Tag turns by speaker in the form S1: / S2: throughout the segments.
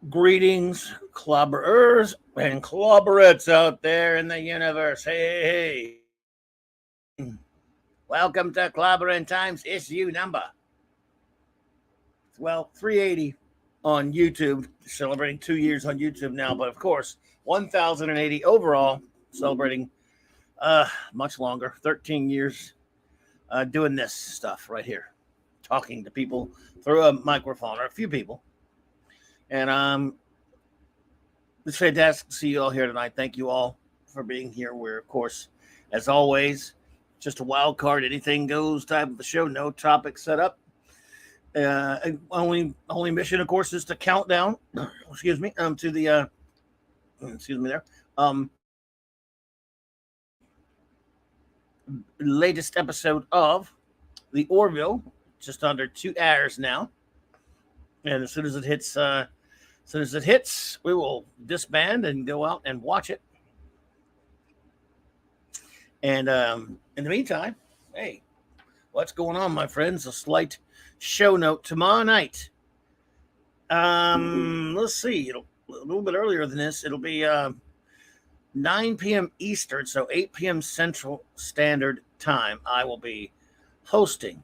S1: Greetings, clobberers and clobberets out there in the universe. Hey, welcome to Clobberin Times issue number, well, 380 on YouTube, celebrating 2 years on YouTube now, but of course, 1,080 overall, celebrating much longer, 13 years doing this stuff right here, talking to people through a microphone, or a few people. And it's fantastic to see you all here tonight. Thank you all for being here. We're, of course, as always, just a wild card, anything goes type of the show. No topic set up. Only mission, of course, is to count down. Excuse me. To the excuse me there. Latest episode of the Orville, just under 2 hours now. And as soon as it hits, we will disband and go out and watch it. And in the meantime, hey, what's going on, my friends? A slight show note tomorrow night. Let's see. It'll a little bit earlier than this. It'll be 9 p.m. Eastern, so 8 p.m. Central Standard Time. I will be hosting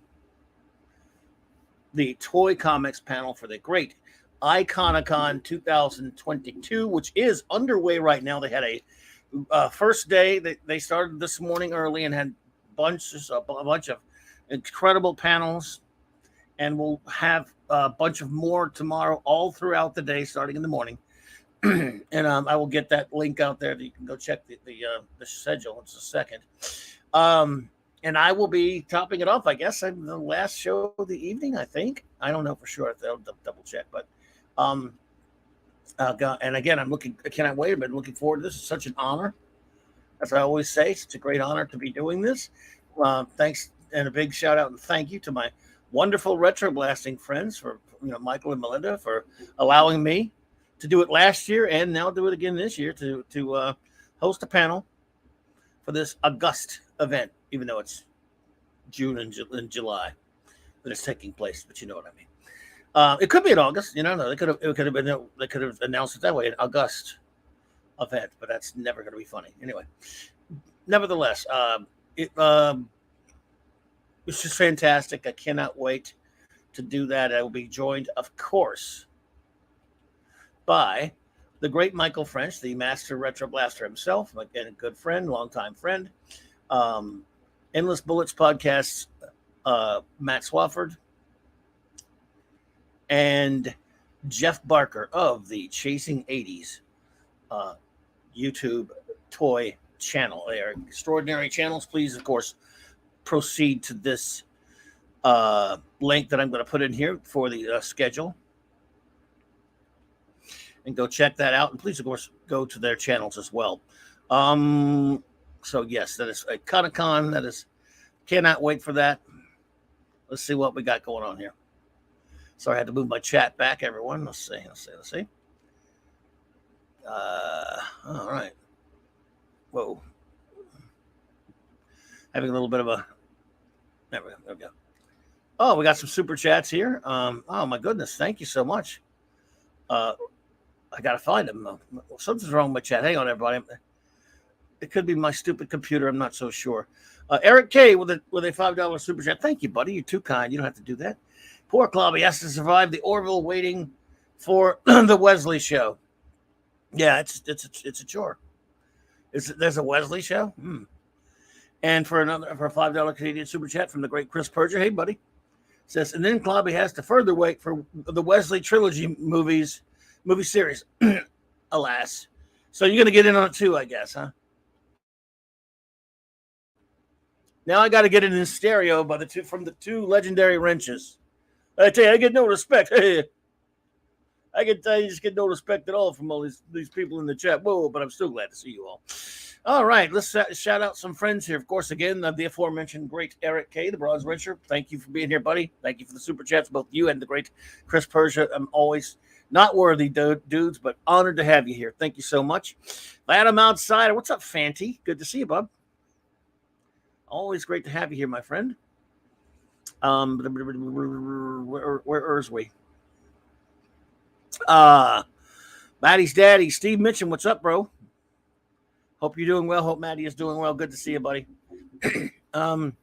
S1: the Toy Comics panel for the great Iconicon 2022, which is underway right now. They had a first day. They started this morning early and had a bunch of incredible panels, and we'll have a bunch of more tomorrow, all throughout the day, starting in the morning. And I will get that link out there that you can go check the schedule in just a second. And I will be topping it off, I guess. I'm the last show of the evening, I think. I don't know for sure. I'll double check. But and again, I cannot wait. I've been looking forward to this. It's such an honor. As I always say, it's a great honor to be doing this. Thanks, and a big shout out and thank you to my wonderful retro blasting friends, for Michael and Melinda, for allowing me to do it last year and now do it again this year to host a panel for this august event, even though it's June and July that it's taking place, but you know what I mean. It could be in August, no, they could have announced it that way, an August event, but that's never going to be funny. Anyway, nevertheless, it's just fantastic. I cannot wait to do that. I will be joined, of course, by the great Michael French, the master retro blaster himself, again, a good friend, longtime friend. Endless Bullets podcasts, Matt Swafford, and Jeff Barker of the Chasing 80s YouTube toy channel. They are extraordinary channels. Please, of course, proceed to this link that I'm going to put in here for the schedule, and go check that out. And please, of course, go to their channels as well. So yes, that is a Iconicon. That is, cannot wait for that. Let's see what we got going on here. Sorry, I had to move my chat back, everyone. Let's see. All right. Whoa. Having a little bit of a. There we go. Oh, we got some super chats here. Oh my goodness, thank you so much. I gotta find them. Something's wrong with my chat. Hang on, everybody. It could be my stupid computer. I'm not so sure. Eric K with a $5 super chat. Thank you, buddy. You're too kind. You don't have to do that. Poor Clobby has to survive the Orville waiting for the Wesley show. Yeah, it's a chore. There's a Wesley show. And for a $5 Canadian super chat from the great Chris Perger. Hey, buddy. Says, and then Clobby has to further wait for the Wesley trilogy movie series. Alas. So you're gonna get in on it too, I guess, huh? Now I got to get it in stereo from the two legendary wrenches. I tell you, I get no respect. Hey, I can tell you, just get no respect at all from all these people in the chat. Whoa, but I'm still glad to see you all. All right, let's shout out some friends here. Of course, again, the aforementioned great Eric K, the Bronze Wrencher. Thank you for being here, buddy. Thank you for the super chats, both you and the great Chris Persia. I'm always not worthy dudes, but honored to have you here. Thank you so much. Adam Outsider, what's up, Fanty? Good to see you, bub. Always great to have you here, my friend. Where is we? Maddie's daddy, Steve Mitchum. What's up, bro? Hope you're doing well. Hope Maddie is doing well. Good to see you, buddy. Wagner.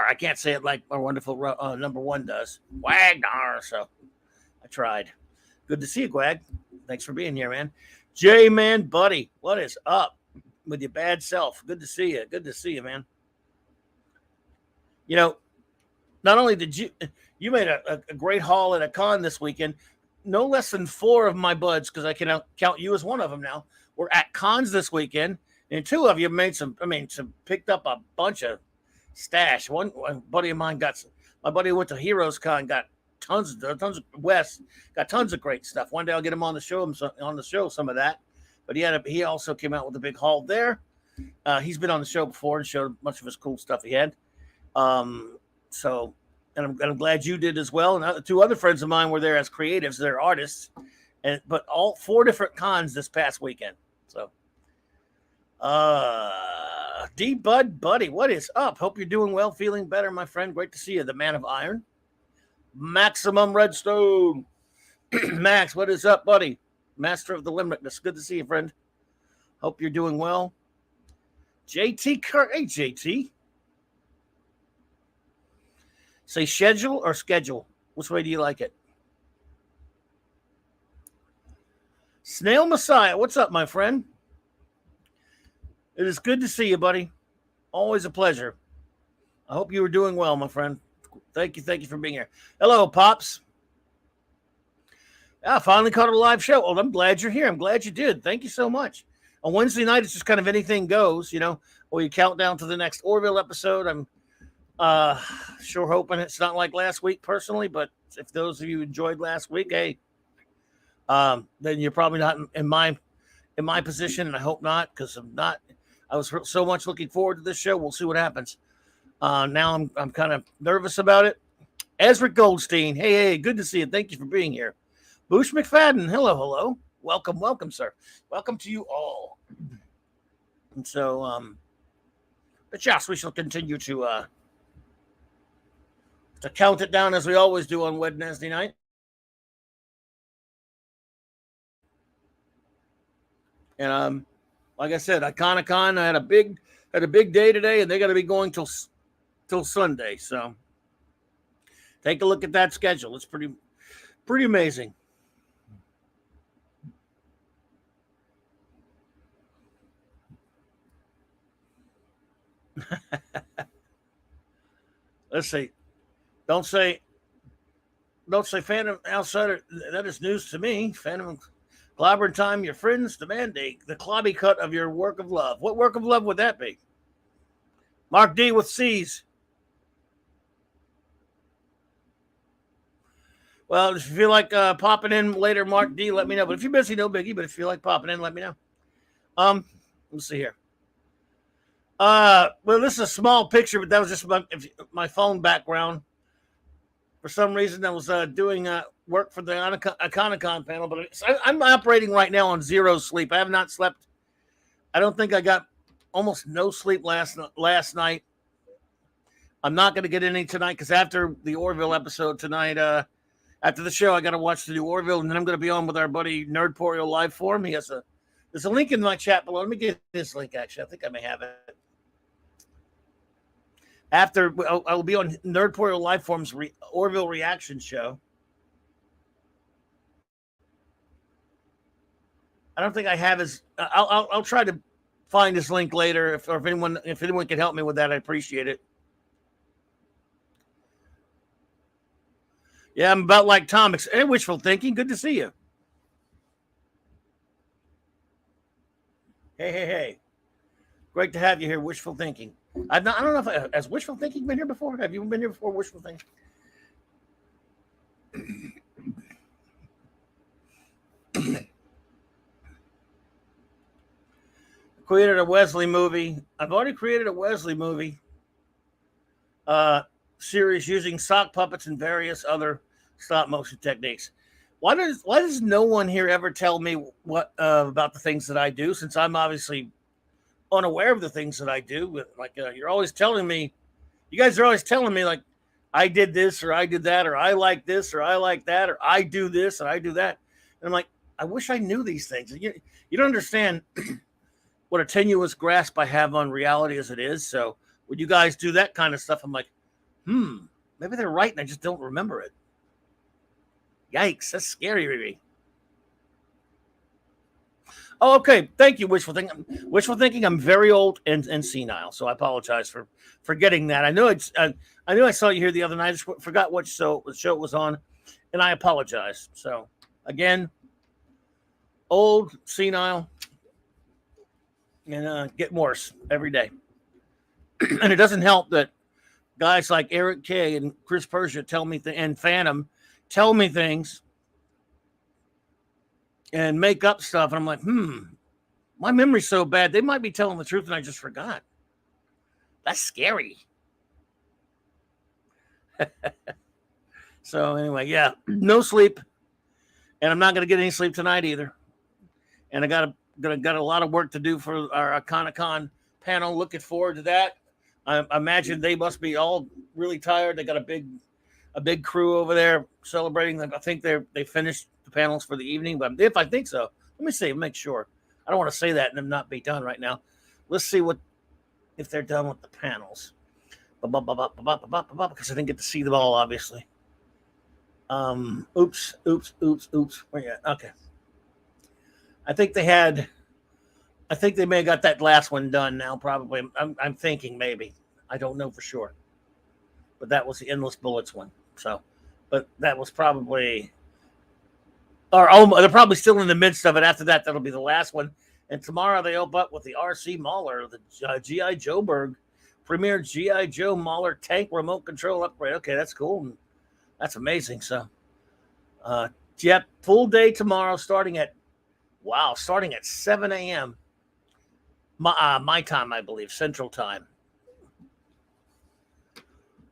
S1: I can't say it like our wonderful number one does. Wagner. So I tried. Good to see you, Gwag. Thanks for being here, man. J-Man, buddy. What is up with your bad self? Good to see you. Good to see you, man. You know, not only did you made a great haul at a con this weekend. No less than 4 of my buds, because I can count you as one of them now, were at cons this weekend, and 2 of you made some picked up a bunch of stash. One buddy of mine my buddy who went to Heroes Con, got tons of West, got tons of great stuff. One day I'll get him on the show some of that. But he also came out with a big haul there. He's been on the show before and showed a bunch of his cool stuff he had. So. And I'm glad you did as well. And 2 other friends of mine were there as creatives. They're artists. But all 4 different cons this past weekend. So, D Bud Buddy, what is up? Hope you're doing well, feeling better, my friend. Great to see you, the man of iron. Maximum Redstone. Max, what is up, buddy? Master of the Limerick. It's good to see you, friend. Hope you're doing well. JT Kurt. Hey, JT. Say schedule or schedule. Which way do you like it? Snail Messiah, what's up, my friend? It is good to see you, buddy. Always a pleasure. I hope you were doing well, my friend. Thank you for being here. Hello, Pops. I finally caught a live show. Well, I'm glad you're here. I'm glad you did. Thank you so much. On Wednesday night, it's just kind of anything goes, or you count down to the next Orville episode. I'm sure hoping it's not like last week personally, but if those of you enjoyed last week, hey, then you're probably not in my position, and I hope not, because I was so much looking forward to this show. We'll see what happens. Now I'm kind of nervous about it. Ezra Goldstein, hey, good to see you. Thank you for being here. Boosh McFadden, hello. Welcome, sir. Welcome to you all. And so, but yes, we shall continue to count it down as we always do on Wednesday night. And like I said, Iconicon, I had a big day today, and they got to be going till Sunday. So take a look at that schedule. It's pretty amazing. Let's see. Don't say Phantom Outsider. That is news to me. Phantom Clobberin time, your friends demand the clobby cut of your work of love. What work of love would that be? Mark D with C's. Well, if you feel like popping in later, Mark D, let me know. But if you're busy, no biggie. But if you feel like popping in, let me know. Let's see here. Well, this is a small picture, but that was just my phone background. For some reason, I was doing work for the Iconicon panel, but I'm operating right now on 0 sleep. I have not slept. I don't think I got almost no sleep last night. I'm not going to get any tonight because after the Orville episode tonight, after the show, I got to watch the new Orville, and then I'm going to be on with our buddy Nerdporial Live Forum. There's a link in my chat below. Let me get this link, actually. I think I may have it. After I'll be on Nerdporial Live Forum's Orville reaction show. I don't think I have his. I'll try to find his link later. If anyone can help me with that, I appreciate it. Yeah, I'm about like Tom. Hey, wishful thinking. Good to see you. Hey. Great to have you here, wishful thinking. I don't know if has wishful thinking been here before. Have you been here before, wishful thinking? Created a Wesley movie. I've already created a Wesley movie series using sock puppets and various other stop motion techniques. Why does no one here ever tell me what about the things that I do? Since I'm obviously unaware of the things that I do. Like you're always telling me, you guys are always telling me like I did this or I did that or I like this or I like that or I do this or I do that. And I'm like, I wish I knew these things. You don't understand what a tenuous grasp I have on reality as it is. So when you guys do that kind of stuff, I'm like, maybe they're right and I just don't remember it. Yikes, that's scary, Riri. Oh, okay. Thank you, wishful thinking. Wishful thinking. I'm very old and senile, so I apologize for forgetting that. I knew I saw you here the other night. I just forgot what show it was on, and I apologize. So again, old, senile, and getting worse every day. And it doesn't help that guys like Eric Kay and Chris Persia tell me and Phantom tell me things and make up stuff. And I'm like, my memory's so bad. They might be telling the truth and I just forgot. That's scary. So anyway, yeah, no sleep. And I'm not going to get any sleep tonight either. And I got a lot of work to do for our Iconicon panel. Looking forward to that. I imagine they must be all really tired. They got a big crew over there celebrating. I think they finished the panels for the evening, but if I think so, let me see, make sure. I don't want to say that and them not be done right now. Let's see if they're done with the panels. Because I didn't get to see them all, obviously. Oops. Where you at? Okay. I think they may have got that last one done now, probably. I'm thinking maybe. I don't know for sure. But that was the Endless Bullets one. So, but that was probably, they're probably still in the midst of it. After that, that'll be the last one. And tomorrow they open up with the RC Mauler, the G.I. Joeberg, premier G.I. Joe Mauler tank remote control upgrade. Okay, that's cool. That's amazing. So, full day tomorrow starting at 7 a.m. My time, I believe, Central Time.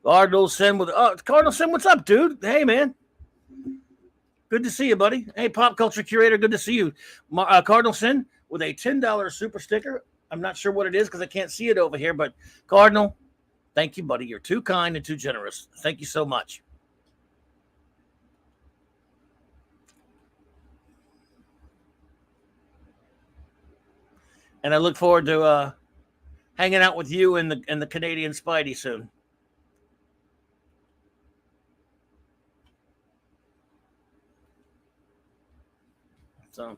S1: Cardinal Sin what's up, dude? Hey, man. Good to see you, buddy. Hey, Pop Culture Curator, good to see you. Cardinal Sin with a $10 super sticker. I'm not sure what it is because I can't see it over here, but Cardinal, thank you, buddy. You're too kind and too generous. Thank you so much. And I look forward to hanging out with you and the Canadian Spidey soon. So,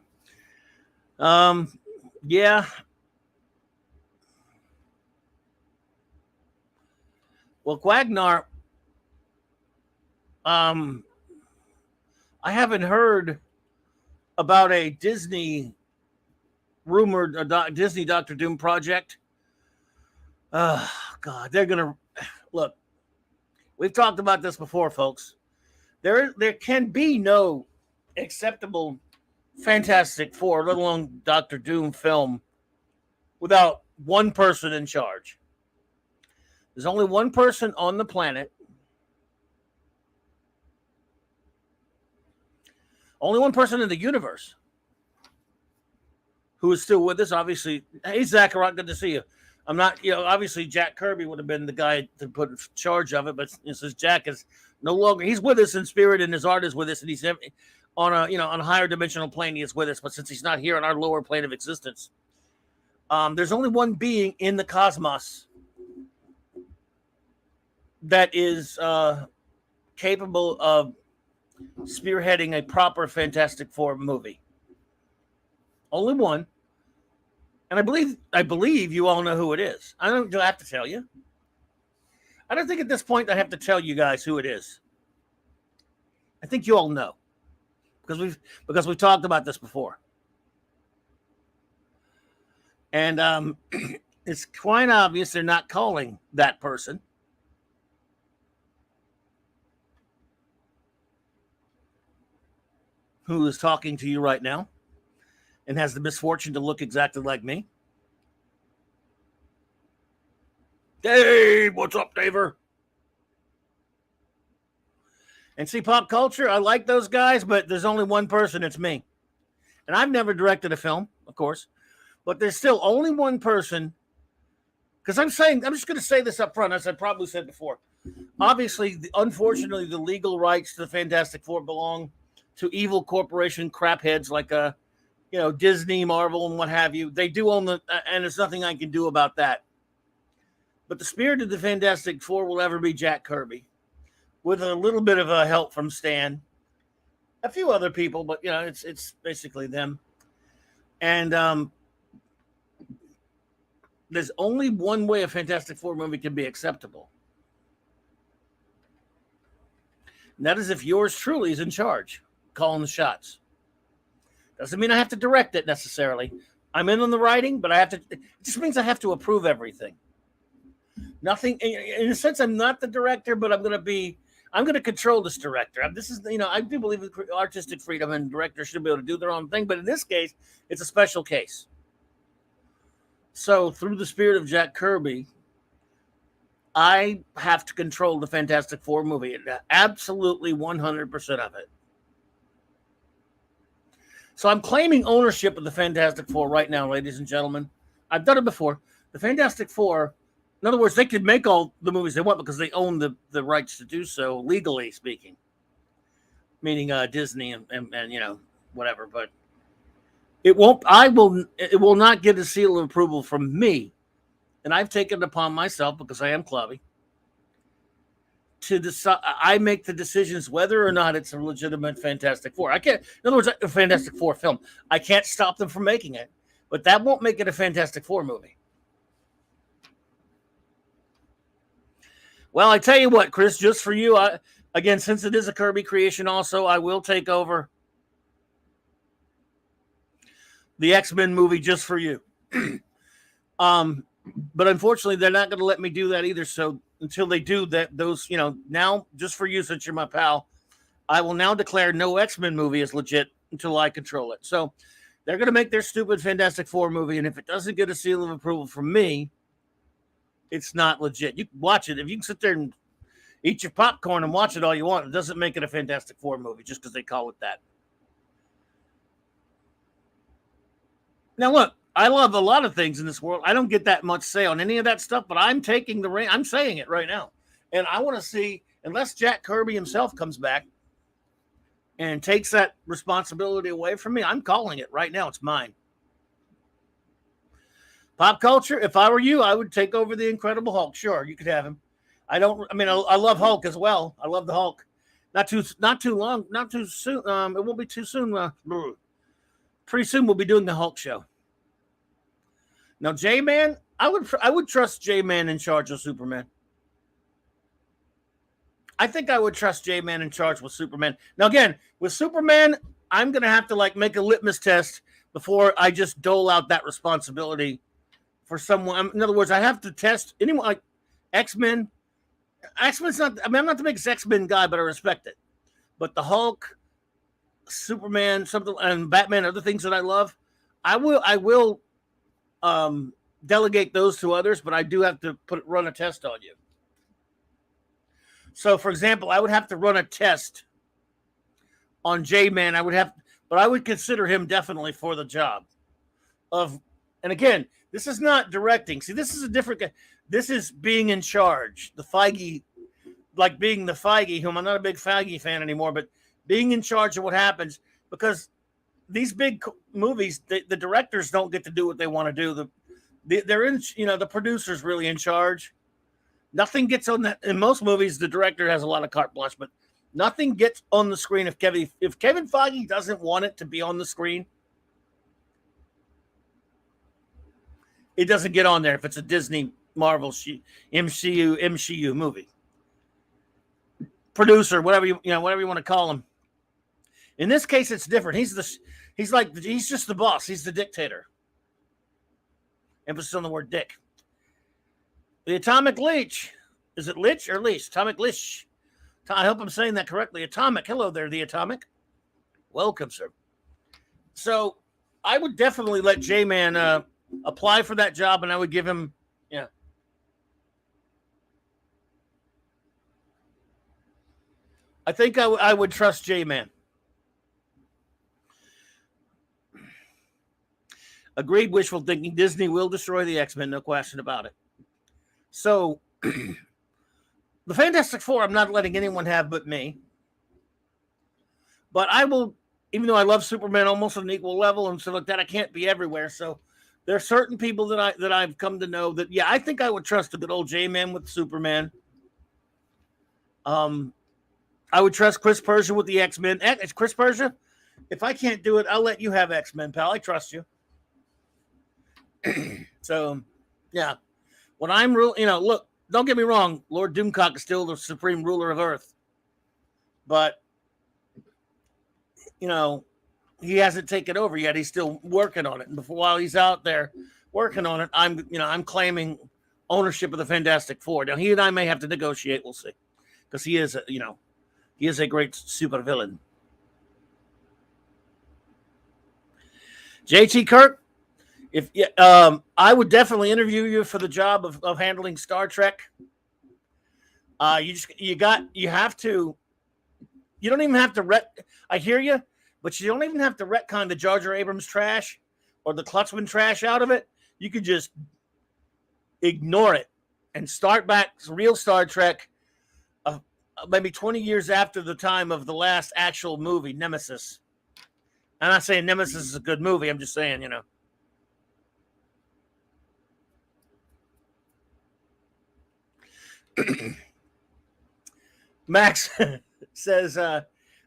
S1: yeah. Well, Quagnar, I haven't heard about a Disney rumored Disney Doctor Doom project. God, they're gonna look. We've talked about this before, folks. There can be no acceptable Fantastic Four, let alone Doctor Doom film, without one person in charge. There's only one person on the planet. Only one person in the universe who is still with us. Obviously, hey, Zachariah, good to see you. I'm not, obviously Jack Kirby would have been the guy to put in charge of it, but since Jack is no longer, he's with us in spirit and his art is with us, and he's on a higher dimensional plane, he is with us, but since he's not here on our lower plane of existence, there's only one being in the cosmos that is capable of spearheading a proper Fantastic Four movie. Only one. And I believe you all know who it is. I don't have to tell you. I don't think at this point I have to tell you guys who it is. I think you all know. Because we've talked about this before. And it's quite obvious they're not calling that person. Who is talking to you right now and has the misfortune to look exactly like me. Dave, what's up, Daver? And see, Pop Culture, I like those guys, but there's only one person, it's me. And I've never directed a film, of course, but there's still only one person. Because I'm just going to say this up front, as I probably said before. Obviously, unfortunately, the legal rights to the Fantastic Four belong to evil corporation crapheads like Disney, Marvel, and what have you. They do own and there's nothing I can do about that. But the spirit of the Fantastic Four will ever be Jack Kirby, with a little bit of help from Stan, a few other people, but it's basically them. And there's only one way a Fantastic Four movie can be acceptable. And that is if yours truly is in charge, calling the shots. Doesn't mean I have to direct it necessarily. I'm in on the writing, but it just means I have to approve everything. Nothing, in a sense, I'm not the director, but I'm going to control this director. This is, I do believe in artistic freedom and directors should be able to do their own thing. But in this case, it's a special case. So through the spirit of Jack Kirby, I have to control the Fantastic Four movie. Absolutely 100% of it. So I'm claiming ownership of the Fantastic Four right now, ladies and gentlemen. I've done it before. The Fantastic Four, in other words, they could make all the movies they want because they own the rights to do so, legally speaking. Meaning Disney and whatever. But it will not get a seal of approval from me. And I've taken it upon myself, because I am Clobby, to decide. I make the decisions whether or not it's a legitimate Fantastic Four. I can't, in other words, a Fantastic Four film. I can't stop them from making it, but that won't make it a Fantastic Four movie. Well, I tell you what, Chris, just for you, again, since it is a Kirby creation also, I will take over the X-Men movie just for you. But unfortunately, they're not going to let me do that either. So until they do that, now just for you, since you're my pal, I will now declare no X-Men movie is legit until I control it. So they're going to make their stupid Fantastic Four movie. And if it doesn't get a seal of approval from me, it's not legit. You can watch it. If you can sit there and eat your popcorn and watch it all you want, it doesn't make it a Fantastic Four movie just because they call it that. Now, look, I love a lot of things in this world. I don't get that much say on any of that stuff, but I'm taking the reign. I'm saying it right now. And I want to see, unless Jack Kirby himself comes back and takes that responsibility away from me, I'm calling it right now. It's mine. Pop culture, if I were you, I would take over the Incredible Hulk. Sure, you could have him. I love Hulk as well. I love the Hulk. Not too long, not too soon. It won't be too soon. Pretty soon we'll be doing the Hulk show. Now, J-Man, I would trust J-Man in charge of Superman. I think I would trust J-Man in charge with Superman. Now, again, with Superman, I'm going to have to make a litmus test before I just dole out that responsibility for someone. In other words, I have to test anyone like X-Men. X-Men's not, I'm not the biggest X-Men guy, but I respect it. But the Hulk, Superman, something, and Batman, other things that I love, I will delegate those to others, but I do have to run a test on you. So, for example, I would have to run a test on J-Man. But I would consider him definitely for the job of. And again, this is not directing. See, this is a different. This is being in charge. The Feige, like being the Feige, whom I'm not a big Feige fan anymore, but being in charge of what happens, because these big movies, the directors don't get to do what they want to do. They're in, the producer's really in charge. Nothing gets on that. In most movies, the director has a lot of carte blanche, but nothing gets on the screen if Kevin Feige doesn't want it to be on the screen. It doesn't get on there if it's a Disney, Marvel, MCU movie. Producer, whatever you want to call him. In this case, it's different. He's just the boss. He's the dictator. Emphasis on the word dick. The Atomic Leech. Is it Lich or Leech? Atomic Leech. I hope I'm saying that correctly. Atomic. Hello there, the Atomic. Welcome, sir. So I would definitely let J-Man apply for that job, and I would give him, I think I would trust J-Man. Agreed, wishful thinking. Disney will destroy the X-Men, no question about it. So, the Fantastic Four, I'm not letting anyone have but me. But I will, even though I love Superman almost on an equal level and stuff like that, I can't be everywhere. So there are certain people that I've come to know that, yeah, I think I would trust a good old J-Man with Superman. I would trust Chris Persia with the X-Men. Chris Persia, if I can't do it, I'll let you have X-Men, pal. I trust you. So, yeah. When I'm real, look, don't get me wrong. Lord Doomcock is still the supreme ruler of Earth. But, he hasn't taken over yet. He's still working on it. And while he's out there working on it, I'm claiming ownership of the Fantastic Four. Now, he and I may have to negotiate. We'll see. Because he is, he is a great super villain. JT Kirk, if I would definitely interview you for the job of handling Star Trek. You don't even have to I hear you, but you don't even have to retcon the Jar Jar Abrams trash or the Klutzman trash out of it. You could just ignore it and start back real Star Trek. Maybe 20 years after the time of the last actual movie, Nemesis. I'm not saying Nemesis is a good movie. I'm just saying, Max says,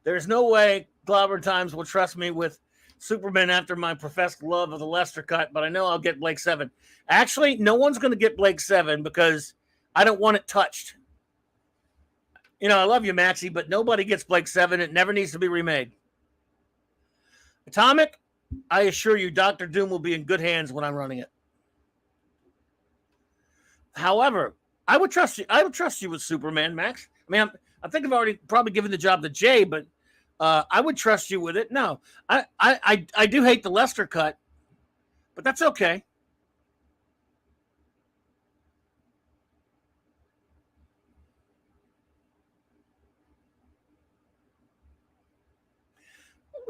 S1: there's no way Clobberin Times will trust me with Superman after my professed love of the Lester cut, but I know I'll get Blake 7. Actually, no one's going to get Blake 7 because I don't want it touched. I love you, Maxie, but nobody gets Blake 7. It never needs to be remade. Atomic, I assure you, Dr. Doom will be in good hands when I'm running it. However, I would trust you. I would trust you with Superman, Max. I mean, I think I've already probably given the job to Jay, but I would trust you with it. No, I do hate the Lester cut, but that's okay.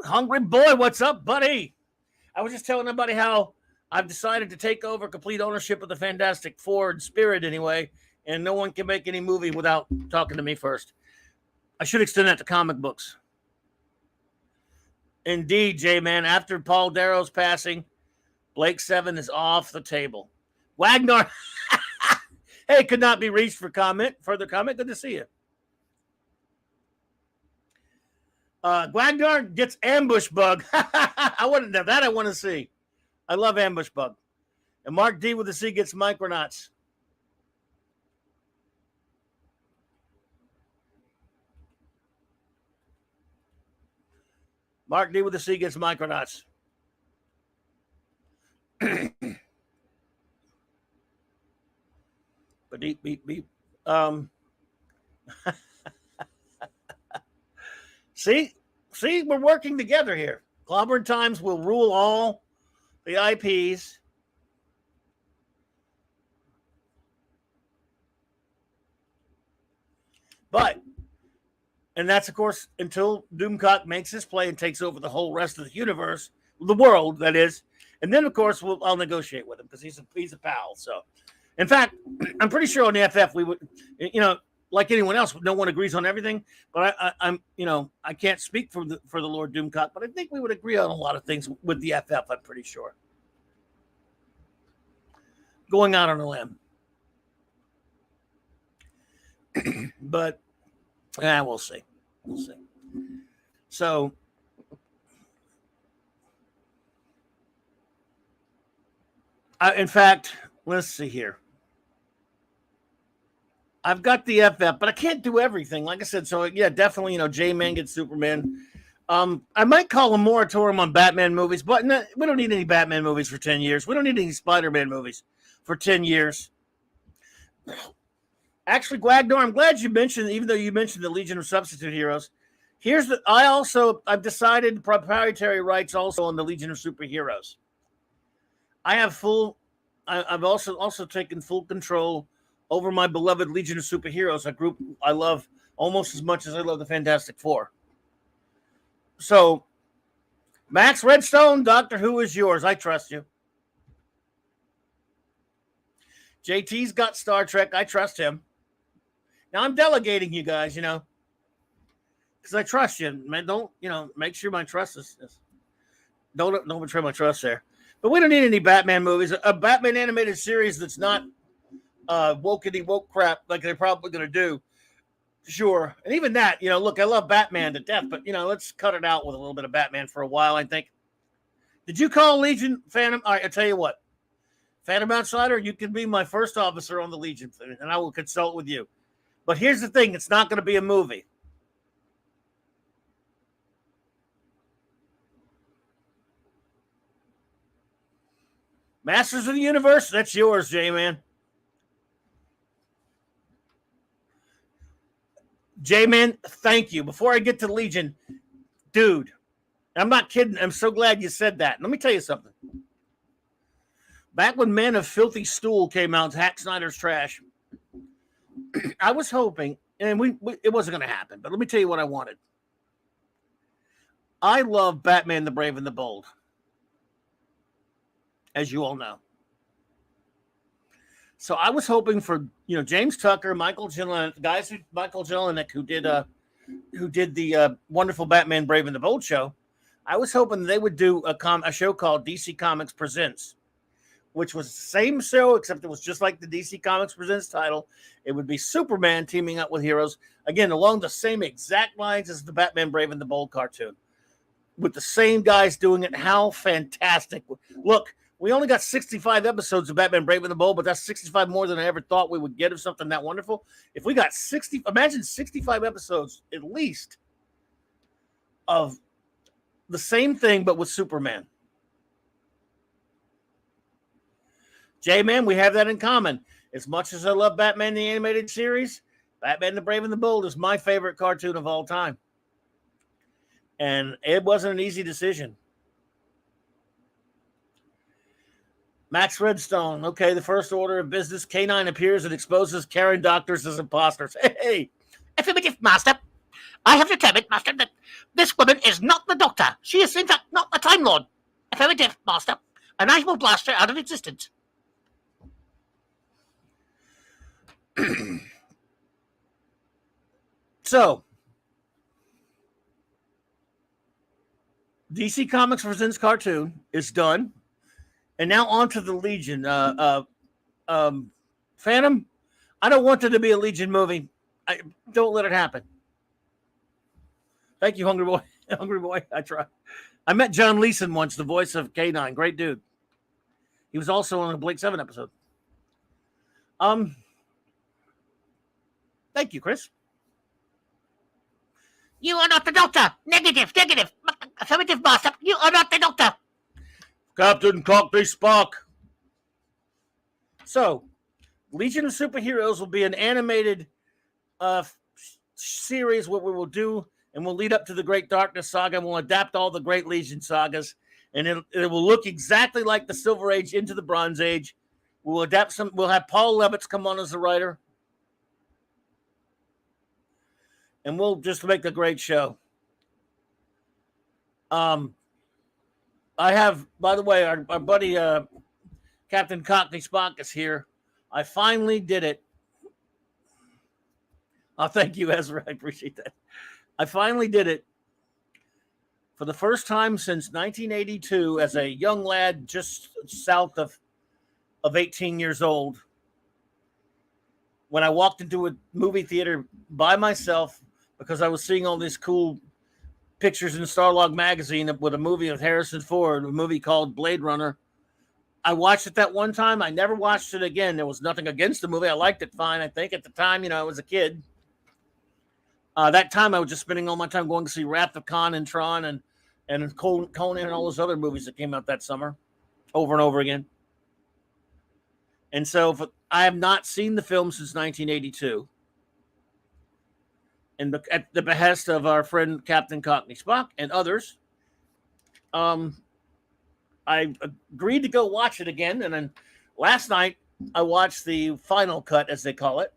S1: Hungry boy, what's up, buddy? I was just telling everybody how I've decided to take over complete ownership of the Fantastic Four in spirit anyway, and no one can make any movie without talking to me first. I should extend that to comic books. Indeed, J-Man, after Paul Darrow's passing, Blake 7 is off the table. Wagner, hey, could not be reached for further comment. Good to see you. Gwagnar gets Ambush Bug. I want to see. I love Ambush Bug. And Mark D with the C gets Micronauts. Mark D with the C gets Micronauts. But beep, beep, beep. See, we're working together here. Clobberin Times will rule all the IPs. But, and that's, of course, until Doomcock makes his play and takes over the whole rest of the universe, the world, that is. And then, of course, I'll negotiate with him because he's a pal. So, in fact, I'm pretty sure on the FF we would, like anyone else, no one agrees on everything. But I'm I can't speak for the Lord Doomcock, but I think we would agree on a lot of things with the FF. I'm pretty sure. Going out on a limb, but we'll see. We'll see. So, in fact, let's see here. I've got the FF, but I can't do everything. Like I said, so yeah, definitely, J-Man gets Superman. I might call a moratorium on Batman movies, but no, we don't need any Batman movies for 10 years. We don't need any Spider-Man movies for 10 years. Actually, Gwagnar, I'm glad you mentioned, even though you mentioned the Legion of Substitute Heroes, I've decided proprietary rights also on the Legion of Superheroes. I've also taken full control over my beloved Legion of Superheroes, a group I love almost as much as I love the Fantastic Four. So, Max Redstone, Doctor Who is yours. I trust you. JT's got Star Trek. I trust him. Now, I'm delegating you guys, because I trust you, man. Don't make sure my trust is don't betray my trust there. But we don't need any Batman movies. A Batman animated series that's not wokey woke crap like they're probably going to do. Sure, and even that, look, I love Batman to death, but let's cut it out with a little bit of Batman for a while. I think. Did you call Legion Phantom? All right, I tell you what, Phantom Outsider, you can be my first officer on the Legion, and I will consult with you. But here's the thing: it's not going to be a movie. Masters of the Universe, that's yours, J-Man. J-Man, thank you. Before I get to Legion, dude, I'm not kidding. I'm so glad you said that. Let me tell you something. Back when Men of Filthy Stool came out, Zack Snyder's trash, I was hoping, and it wasn't going to happen, but let me tell you what I wanted. I love Batman the Brave and the Bold, as you all know. So I was hoping for James Tucker, Michael Jelenic, who did the wonderful Batman Brave and the Bold show. I was hoping they would do a show called DC Comics Presents, which was the same show except it was just like the DC Comics Presents title. It would be Superman teaming up with heroes again along the same exact lines as the Batman Brave and the Bold cartoon, with the same guys doing it. How fantastic! Look. We only got 65 episodes of Batman Brave and the Bold, but that's 65 more than I ever thought we would get of something that wonderful. If we got imagine 65 episodes at least of the same thing, but with Superman. J-Man, we have that in common. As much as I love Batman the Animated Series, Batman the Brave and the Bold is my favorite cartoon of all time. And it wasn't an easy decision. Max Redstone. Okay, the first order of business. K9 appears and exposes Karen doctors as imposters. Hey!
S2: Affirmative, Master. I have determined, Master, that this woman is not the Doctor. She is, in fact, not the Time Lord. Affirmative, Master. And I will blast her out of existence.
S1: So, DC Comics Presents cartoon is done. And now on to the Legion. Phantom, I don't want there to be a Legion movie. Don't let it happen. Thank you, Hungry Boy. Hungry Boy, I try. I met John Leeson once, the voice of K9. Great dude. He was also on a Blake 7 episode. Thank you, Chris.
S2: You are not the Doctor. Negative. Affirmative, Master. You are not the Doctor.
S1: Captain Cockney Spock. So, Legion of Superheroes will be an animated series what we will do, and we'll lead up to the Great Darkness Saga, and we'll adapt all the Great Legion sagas, and it will look exactly like the Silver Age into the Bronze Age. We'll adapt some. We'll have Paul Levitz come on as the writer, and we'll just make a great show. I have, by the way, our buddy Captain Cockney Spock is here. I finally did it. Oh, thank you, Ezra. I appreciate that. I finally did it for the first time since 1982 as a young lad just south of 18 years old. When I walked into a movie theater by myself because I was seeing all these cool pictures in Starlog magazine with a movie of Harrison Ford, a movie called Blade Runner. I watched it that one time. I never watched it again. There was nothing against the movie. I liked it fine. I think at the time, I was a kid. That time I was just spending all my time going to see Wrath of Khan and Tron and Conan and all those other movies that came out that summer over and over again. And so I have not seen the film since 1982. And at the behest of our friend Captain Cockney Spock and others, I agreed to go watch it again. And then last night, I watched the final cut, as they call it,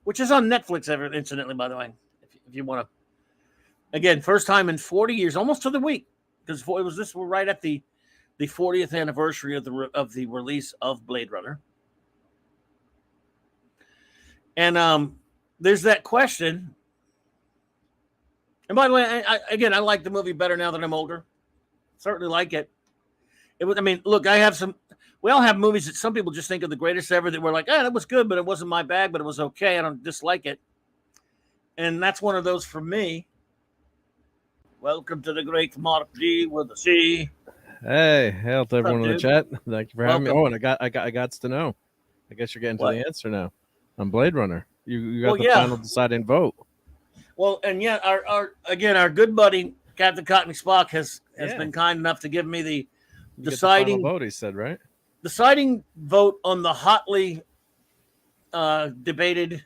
S1: which is on Netflix, incidentally, by the way, if you want to. Again, first time in 40 years, almost to the week, because we're right at the 40th anniversary of the release of Blade Runner. And there's that question And by the way, I like the movie better now that I'm older. Certainly like it. It was. I mean, look, I have some. We all have movies that some people just think of the greatest ever. That we're like, that was good, but it wasn't my bag, but it was okay. I don't dislike it, and that's one of those for me. Welcome to the great Mark D with the C.
S3: Hey, hail to everyone in the
S1: dude?
S3: chat. Thank you for having me.
S1: Welcome.
S3: Oh, and I got to know. I guess you're getting
S1: What?
S3: to the answer now. On Blade Runner, you got
S1: Well,
S3: the
S1: yeah.
S3: final deciding vote.
S1: Well, and yet our good buddy Captain Cotton Spock has
S3: Yeah.
S1: been kind enough to give me the
S3: You get the
S1: deciding
S3: final vote. He said, right?
S1: deciding vote on the hotly debated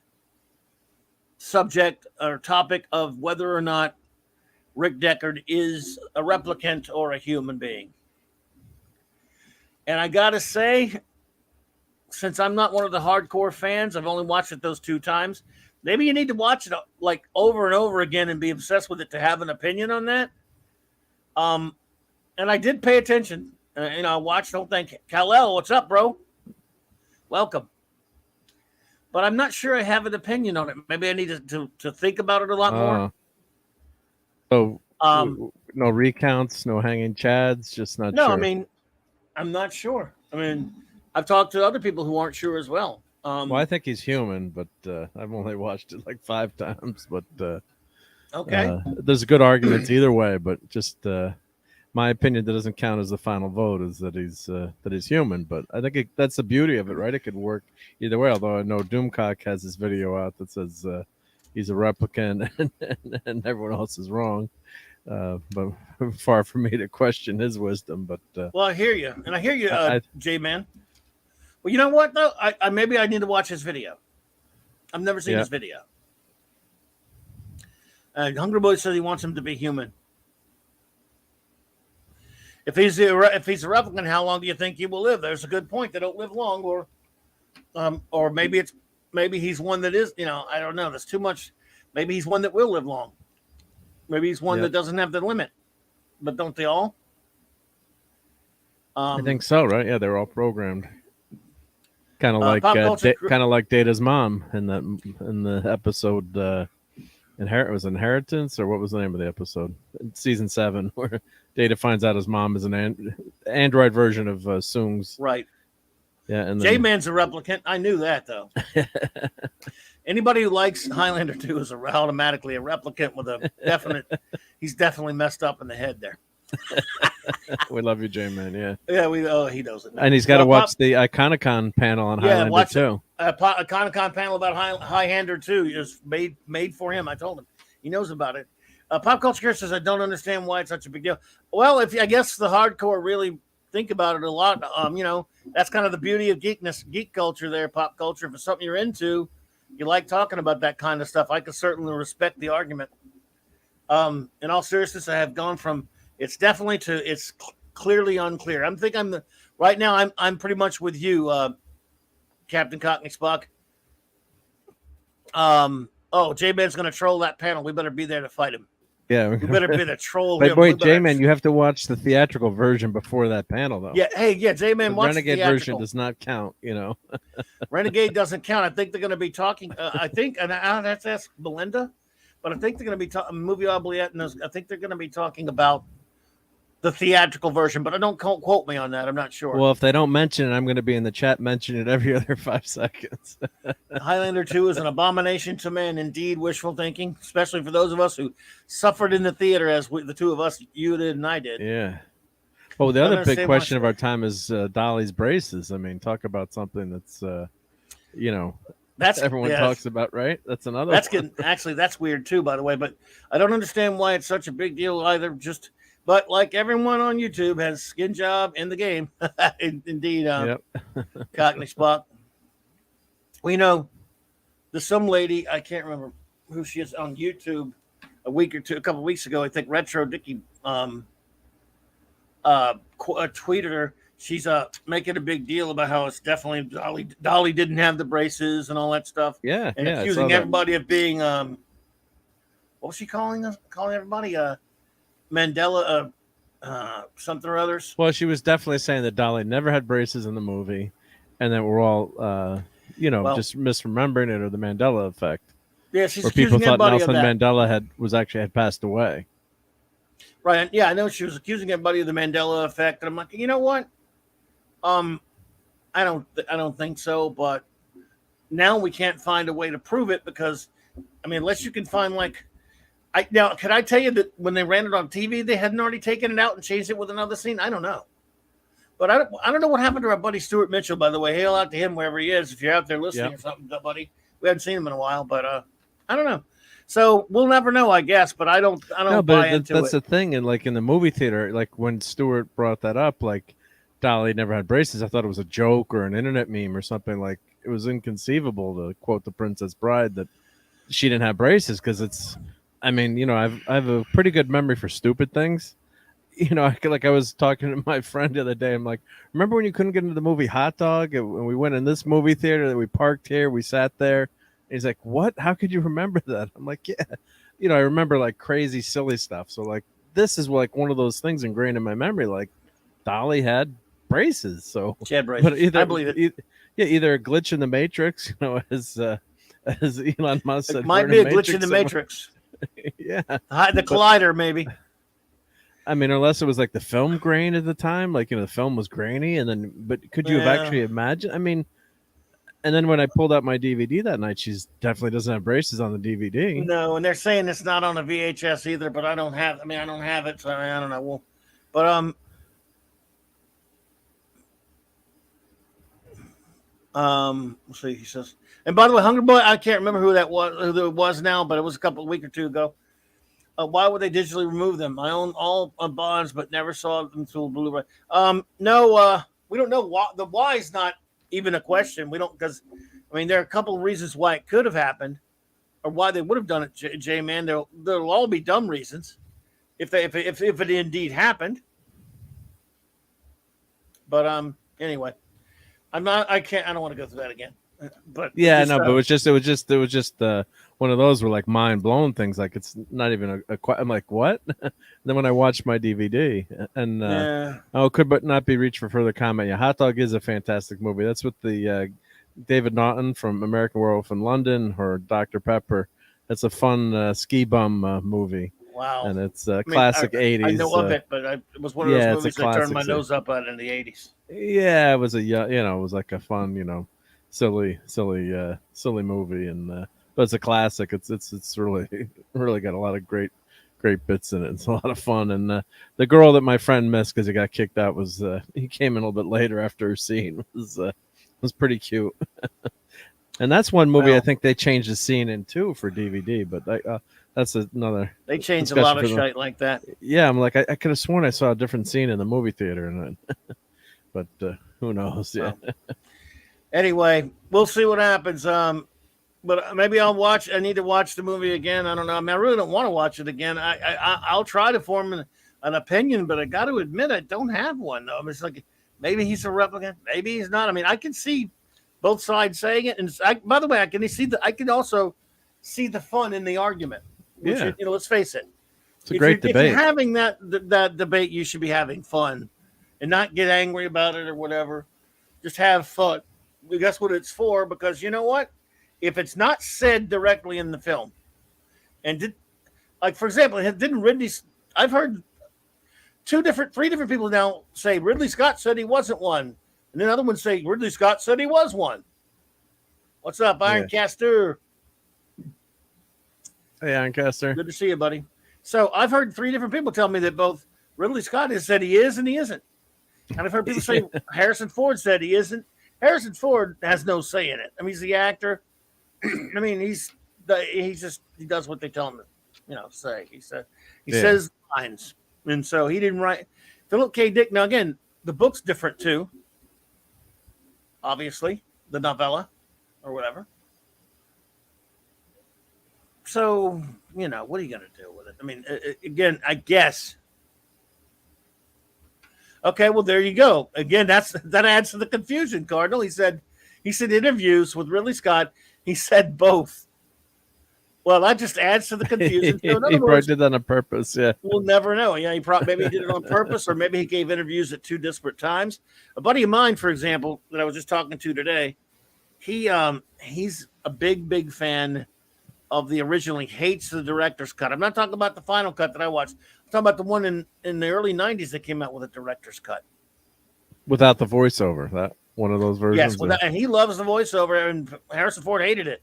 S1: subject or topic of whether or not Rick Deckard is a replicant or a human being. And I gotta say, since I'm not one of the hardcore fans, I've only watched it those 2 times. Maybe you need to watch it like over and over again and be obsessed with it to have an opinion on that. And I did pay attention. I watched the whole thing. Kal-El, what's up, bro? Welcome. But I'm not sure I have an opinion on it. Maybe I need to think about it a lot more.
S3: So,
S1: Um,
S3: no recounts, no hanging chads, just not
S1: no,
S3: sure.
S1: I mean, I'm not sure. I mean, I've talked to other people who aren't sure as well.
S3: Well, I think he's human, but I've only watched it like 5 times. But
S1: okay.
S3: There's good arguments either way. But just my opinion that doesn't count as the final vote is that he's human. But I think that's the beauty of it, right? It could work either way. Although I know Doomcock has this video out that says he's a replicant and everyone else is wrong. But far from me to question his wisdom. But
S1: Well, I hear you, and I hear you, J-Man. Well, you know what though? I maybe I need to watch his video. I've never seen his video. Hungry Boy says he wants him to be human. If he's a replicant, how long do you think he will live? There's a good point. They don't live long, or maybe he's one that is. I don't know. There's too much. Maybe he's one that will live long. Maybe he's one that doesn't have the limit. But don't they all?
S3: I think so, right? Yeah, they're all programmed. Kind of like Data's mom in the episode Inheritance, or what was the name of the episode? Season 7, where Data finds out his mom is an android version of Soong's.
S1: Right.
S3: Yeah, and
S1: J-Man's a replicant. I knew that though. Anybody who likes Highlander 2 is automatically a replicant with a definite. He's definitely messed up in the head there.
S3: We love you, J-Man. Yeah.
S1: Yeah, he knows it.
S3: And he's got to watch the Iconicon panel on Highlander too.
S1: Iconicon panel about Highlander 2 is made for him. I told him. He knows about it. Pop Culture Care says, I don't understand why it's such a big deal. Well, I guess the hardcore really think about it a lot. That's kind of the beauty of geek culture there, pop culture. If it's something you're into, you like talking about that kind of stuff. I could certainly respect the argument. In all seriousness, I have gone from it's definitely to it's clearly unclear. Right now I'm pretty much with you, Captain Cockney Spock. J-Man's going to troll that panel. We better be there to fight him.
S3: Yeah,
S1: we better be the troll.
S3: Wait, J-Man, you have to watch the theatrical version before that panel, though.
S1: Yeah, J-Man.
S3: The Renegade version does not count.
S1: Renegade doesn't count. I think they're going to be talking. I think, and I have to ask Belinda, but I think they're going to be talking movie oubliette, and I think they're going to be talking about the theatrical version. But I don't quote me on that. I'm not sure.
S3: Well, if they don't mention it, I'm going to be in the chat mentioning it every other 5 seconds.
S1: Highlander 2 is an abomination to man. Indeed, wishful thinking, especially for those of us who suffered in the theater, as the two of us, you did and I did.
S3: Yeah. Well, the other big question of our time is Dolly's braces. I mean, talk about something that's, everyone talks about, right? That's another.
S1: That's weird too, by the way. But I don't understand why it's such a big deal either. But like everyone on YouTube has skin job in the game. Indeed, Cockney Spock. There's some lady, I can't remember who she is, on YouTube a couple of weeks ago. I think Retro Dicky tweeted her. She's making a big deal about how it's definitely Dolly didn't have the braces and all that stuff.
S3: Yeah,
S1: and accusing everybody of being what was she calling everybody? Mandela, something or others.
S3: Well, she was definitely saying that Dolly never had braces in the movie, and that we're all, just misremembering it or the Mandela effect.
S1: Yeah, she's
S3: where people
S1: accusing
S3: thought
S1: everybody of
S3: Nelson
S1: that.
S3: Mandela had passed away.
S1: Right. Yeah, I know she was accusing everybody of the Mandela effect. And I'm like, you know what? Um, I don't think so, but now we can't find a way to prove it because I mean, unless you can find like now, can I tell you that when they ran it on TV, they hadn't already taken it out and changed it with another scene? I don't know. But I don't know what happened to our buddy Stuart Mitchell, by the way. Hail out to him wherever he is. If you're out there listening
S3: Yep.
S1: or something, buddy. We haven't seen him in a while, but I don't know. So we'll never know, I guess. But I don't
S3: No,
S1: buy
S3: but
S1: into
S3: that's
S1: it.
S3: the thing. And like in the movie theater, like when Stewart brought that up, like Dolly never had braces. I thought it was a joke or an internet meme or something. Like it was inconceivable to quote the Princess Bride that she didn't have braces because it's. I mean, I have a pretty good memory for stupid things. I was talking to my friend the other day. I'm like, remember when you couldn't get into the movie Hot Dog and we went in this movie theater that we parked here, we sat there. And he's like, what? How could you remember that? I'm like, yeah, I remember like crazy, silly stuff. So like, this is like one of those things ingrained in my memory. Like Dolly had braces. So,
S1: She had
S3: but
S1: braces. I believe it.
S3: either a glitch in the Matrix, as Elon Musk said,
S1: It might be a glitch in the Matrix.
S3: Yeah.
S1: The collider, maybe.
S3: I mean, unless it was like the film grain at the time, like the film was grainy, and then but could you have actually imagined? I mean, and then when I pulled out my DVD that night, she's definitely doesn't have braces on the DVD.
S1: No, and they're saying it's not on a VHS either, but I don't have it, so I don't know. Well, but let's see, he says. And by the way, Hungry Boy, I can't remember who it was now, but it was a week or two ago. Why would they digitally remove them? I own all bonds, but never saw them through Blu-ray. No, we don't know why. The why is not even a question. We don't because, I mean, there are a couple of reasons why it could have happened, or why they would have done it. J-Man, there'll all be dumb reasons if it indeed happened. But anyway, I don't want to go through that again. But
S3: yeah, no, but it was just one of those were like mind blown things. Like it's not even I'm like, what? Then when I watched my DVD, and could but not be reached for further comment. Yeah, Hot Dog is a fantastic movie. That's with the David Naughton from American Werewolf in London or Dr. Pepper. It's a fun ski bum movie.
S1: Wow,
S3: and it's classic 80s.
S1: I know of it, but it was one of those movies I turned my nose up at in the 80s.
S3: Yeah, it was it was like a fun, silly movie, and but it's a classic. It's really really got a lot of great bits in it. It's a lot of fun, and the girl that my friend missed because he got kicked out was he came in a little bit later after her scene was pretty cute. And that's one movie I think they changed the scene in too for DVD, but that's another.
S1: They changed a lot of shit like that.
S3: Yeah, I'm like I could have sworn I saw a different scene in the movie theater, and but who knows? Yeah.
S1: Well, anyway, we'll see what happens. But maybe I'll watch. I need to watch the movie again. I don't know. I mean, I really don't want to watch it again. I'll try to form an opinion, but I got to admit I don't have one. Though. It's like maybe he's a replicant, maybe he's not. I mean, I can see both sides saying it, and by the way, I can also see the fun in the argument. Which, let's face it.
S3: It's a great debate.
S1: If you're having that debate, you should be having fun, and not get angry about it or whatever. Just have fun. That's what it's for. Because you know what? If it's not said directly in the film, and for example, didn't Ridley? I've heard three different people now say Ridley Scott said he wasn't one, and then other ones say Ridley Scott said he was one. What's up, Ironcaster?
S3: Hey, Ironcaster.
S1: Good to see you, buddy. So I've heard three different people tell me that both Ridley Scott has said he is and he isn't, and I've heard people say Harrison Ford said he isn't. Harrison Ford has no say in it. I mean, he's the actor. I mean, he does what they tell him to, say. He says lines, and so he didn't write. Philip K. Dick. Now again, the book's different too. Obviously, the novella or whatever. So what are you going to do with it? I mean, again, I guess. Okay, well there you go. Again, that adds to the confusion, Cardinal. He said interviews with Ridley Scott. He said both. Well, that just adds to the confusion. So
S3: he probably did that on purpose. Yeah,
S1: we'll never know. Yeah, maybe he did it on purpose, or maybe he gave interviews at two disparate times. A buddy of mine, for example, that I was just talking to today, he's a big fan of the original. He hates the director's cut. I'm not talking about the final cut that I watched. I'm talking about the one in the early '90s that came out with a director's cut.
S3: Without the voiceover, that one of those versions.
S1: Yes, and he loves the voiceover, and Harrison Ford hated it.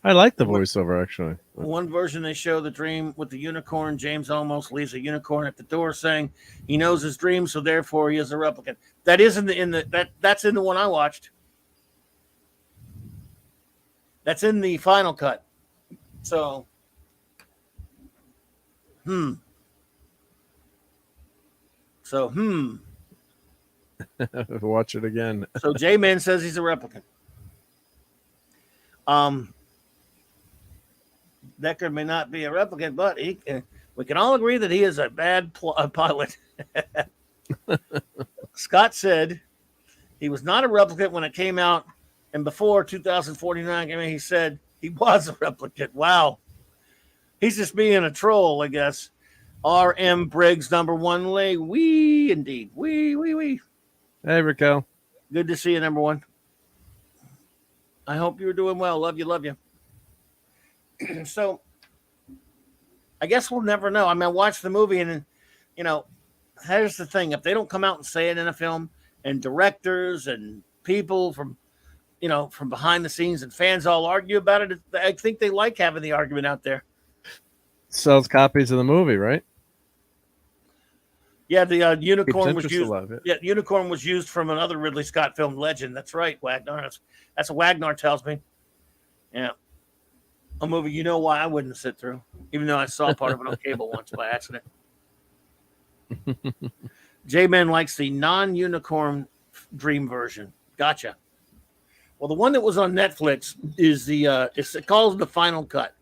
S3: I like the voiceover actually.
S1: One version they show the dream with the unicorn. James almost leaves a unicorn at the door, saying he knows his dream, so therefore he is a replicant. That is that's in the one I watched. That's in the final cut. So,
S3: Watch it again.
S1: So J-Man says he's a replicant. Deckard may not be a replicant, but we can all agree that he is a bad pilot. Scott said he was not a replicant when it came out, and before 2049, I mean, he said he was a replicant. Wow. He's just being a troll, I guess. R.M. Briggs, number one leg. Wee, indeed. Wee.
S3: Hey, Raquel.
S1: Good to see you, number one. I hope you're doing well. Love you. So, I guess we'll never know. I mean, I watched the movie, and, here's the thing. If they don't come out and say it in a film, and directors and people from behind the scenes and fans all argue about it, I think they like having the argument out there.
S3: Sells copies of the movie, right?
S1: Yeah, the unicorn was
S3: Keeps
S1: used.
S3: alive,
S1: Yeah, unicorn was used from another Ridley Scott film, Legend. That's right, Wagner. That's what Wagner tells me. Yeah, a movie you know why I wouldn't sit through, even though I saw part of it on cable once by accident. J-Man likes the non-unicorn dream version. Gotcha. Well, the one that was on Netflix is it's called The Final Cut.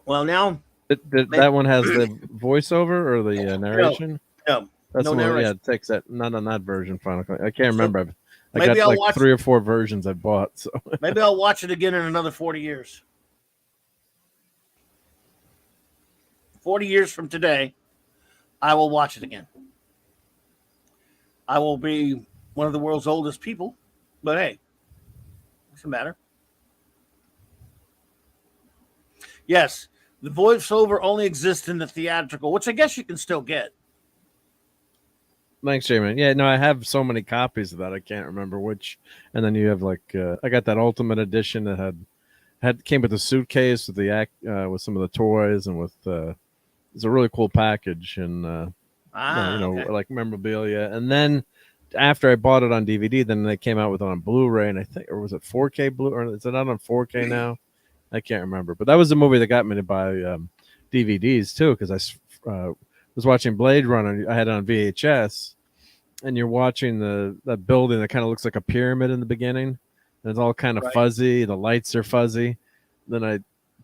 S1: Well, now
S3: that one has the voiceover or the narration.
S1: No,
S3: that's
S1: no
S3: the one.
S1: narration.
S3: Yeah, it takes that. Not on that version. Final Cut. I can't remember. I
S1: maybe
S3: got
S1: I'll
S3: like 3 or 4 versions I bought. So
S1: maybe I'll watch it again in another 40 years. 40 years from today, I will watch it again. I will be one of the world's oldest people, but hey, doesn't matter. Yes, the voiceover only exists in the theatrical, which I guess you can still get.
S3: Thanks, J-Man. Yeah, no, I have so many copies of that I can't remember which. And then you have I got that Ultimate Edition that came with a suitcase with with some of the toys and with it's a really cool package and
S1: Okay.
S3: like memorabilia. And then after I bought it on DVD, then they came out with it on Blu-ray, and I think, or was it 4K Blu? Or is it out on 4K now? I can't remember. But that was the movie that got me to buy DVDs too, because I was watching Blade Runner. I had it on VHS, and you're watching that building that kind of looks like a pyramid in the beginning, and it's all kind of fuzzy. The lights are fuzzy. Then I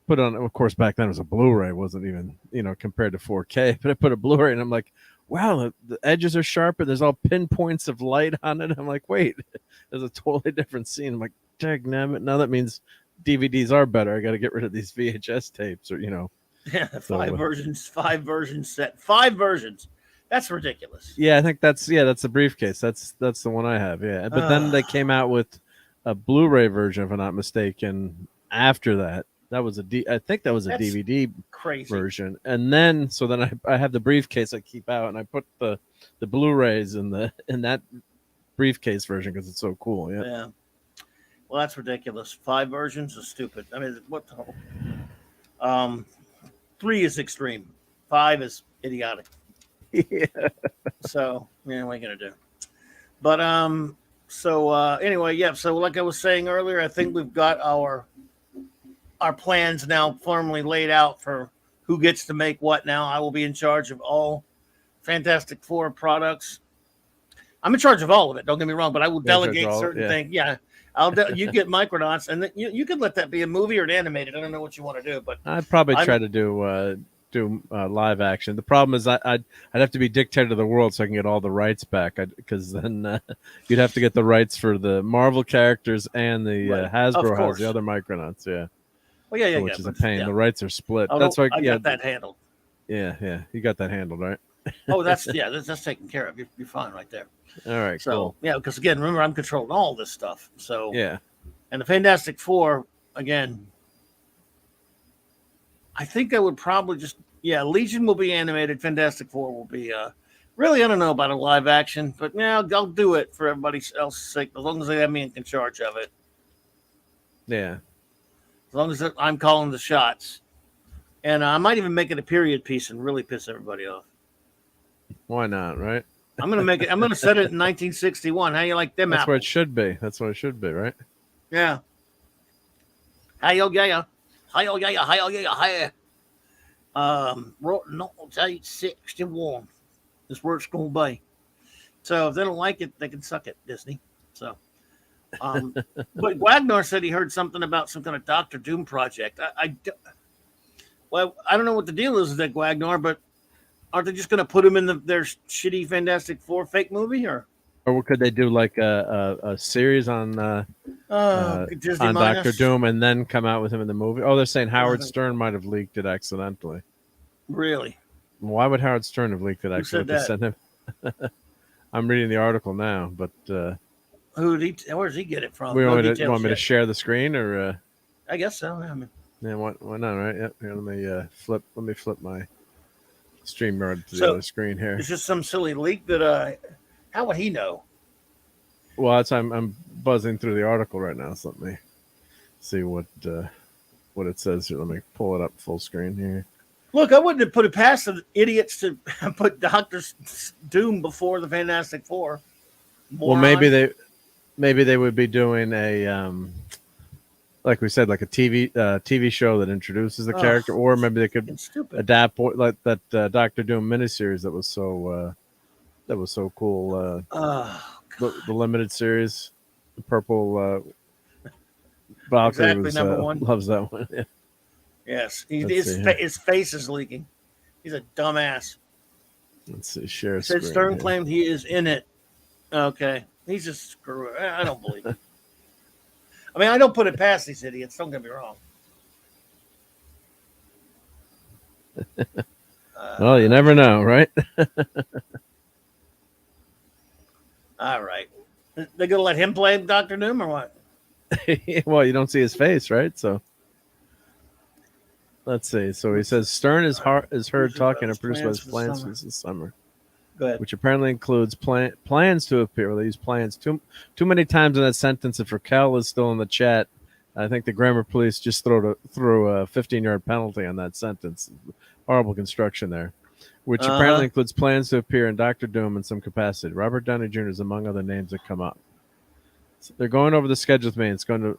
S3: put on, of course, back then it was a Blu-ray. It wasn't even compared to 4K. But I put a Blu-ray, and I'm like, wow, the edges are sharper. There's all pinpoints of light on it. I'm like, wait, there's a totally different scene. I'm like, dang, now that means DVDs are better. I got to get rid of these VHS tapes, or
S1: Yeah, five versions set. 5 versions. That's ridiculous.
S3: Yeah, I think that's the briefcase. That's the one I have. Yeah, but then they came out with a Blu-ray version, if I'm not mistaken. After that, I think that was a DVD
S1: crazy
S3: version. And then I have the briefcase I keep out, and I put the Blu-rays in that briefcase version because it's so cool. Yeah.
S1: Yeah. Well, that's ridiculous. 5 versions is stupid. I mean, what the hell? 3 is extreme. 5 is idiotic.
S3: Yeah.
S1: So, what are you gonna do? But anyway, yeah. So, like I was saying earlier, I think we've got our plans now firmly laid out for who gets to make what. Now, I will be in charge of all Fantastic Four products. I'm in charge of all of it. Don't get me wrong, but I will delegate certain things. Yeah. You get Micronauts, and then you could let that be a movie or an animated. I don't know what you want to do, but
S3: I'd probably try to do live action. The problem is I'd have to be dictator of the world so I can get all the rights back, because then you'd have to get the rights for the Marvel characters and the Hasbro has the other Micronauts. Yeah.
S1: Well, yeah,
S3: which is a pain.
S1: Yeah.
S3: The rights are split.
S1: That's why I got that handled.
S3: Yeah, you got that handled, right?
S1: Oh, that's taken care of. You're fine right there.
S3: All right,
S1: so
S3: cool.
S1: Yeah, because again, remember, I'm controlling all this stuff. So
S3: yeah,
S1: and the Fantastic Four, again, I think I would probably just Legion will be animated. Fantastic Four will be really, I don't know about a live action, but yeah, I'll do it for everybody else's sake as long as they have me in charge of it.
S3: Yeah.
S1: As long as I'm calling the shots, and I might even make it a period piece and really piss everybody off.
S3: Why not? Right.
S1: I'm gonna make it. I'm gonna set it in 1961. How you like them
S3: That's
S1: apples?
S3: where it should be. That's what it should be, right?
S1: Yeah. Hi-yo, yeah. Hi-yo, yeah. Hi-yo, yeah. Hi. Wrote 1961 is where it's going to be. So if they don't like it, they can suck it, Disney. So, but Wagner said he heard something about some kind of Doctor Doom project. I don't know what the deal is with that Wagner, but aren't they just going to put him in their shitty Fantastic Four fake movie, or
S3: could they do like a series on
S1: Disney
S3: Doctor Doom and then come out with him in the movie? Oh, they're saying Howard Stern might have leaked it accidentally.
S1: Really?
S3: Why would Howard Stern have leaked it accidentally?
S1: Who said
S3: Send him. I'm reading the article now, but
S1: where does he get it from?
S3: You want me to share the screen, or
S1: I guess so. I mean,
S3: yeah, why not? Right? Yep. Here, let me flip my StreamYard to the other screen here.
S1: It's just some silly leak that how would he know?
S3: Well, I'm buzzing through the article right now, so let me see what it says here. Let me pull it up full screen here.
S1: Look, I wouldn't have put it past the idiots to put Doctor Doom before the Fantastic Four.
S3: Well, maybe they would be doing a like we said, like a TV show that introduces the character, or maybe they could adapt like that Doctor Doom miniseries that was so cool. The limited series, the purple Valkyrie
S1: exactly, number one.
S3: Loves that one. Yeah.
S1: Yes, his face is leaking. He's a dumbass.
S3: Let's see, share.
S1: Said Stern claimed he is in it. Okay, he's just screw. I don't believe it. I mean, I don't put it past these idiots. Don't get me wrong.
S3: Well, you never know, right?
S1: All right, they're gonna let him play Doctor Doom or what?
S3: Well, you don't see his face, right? So. Let's see. So he says Stern is heard talking and produced by his plans for this summer, which apparently includes plans to appear. Well, they use plans too many times in that sentence. If Raquel is still in the chat, I think the grammar police just threw a 15-yard penalty on that sentence. Horrible construction there. Which apparently includes plans to appear in Doctor Doom in some capacity. Robert Downey Jr. is among other names that come up. So they're going over the schedule with me. It's going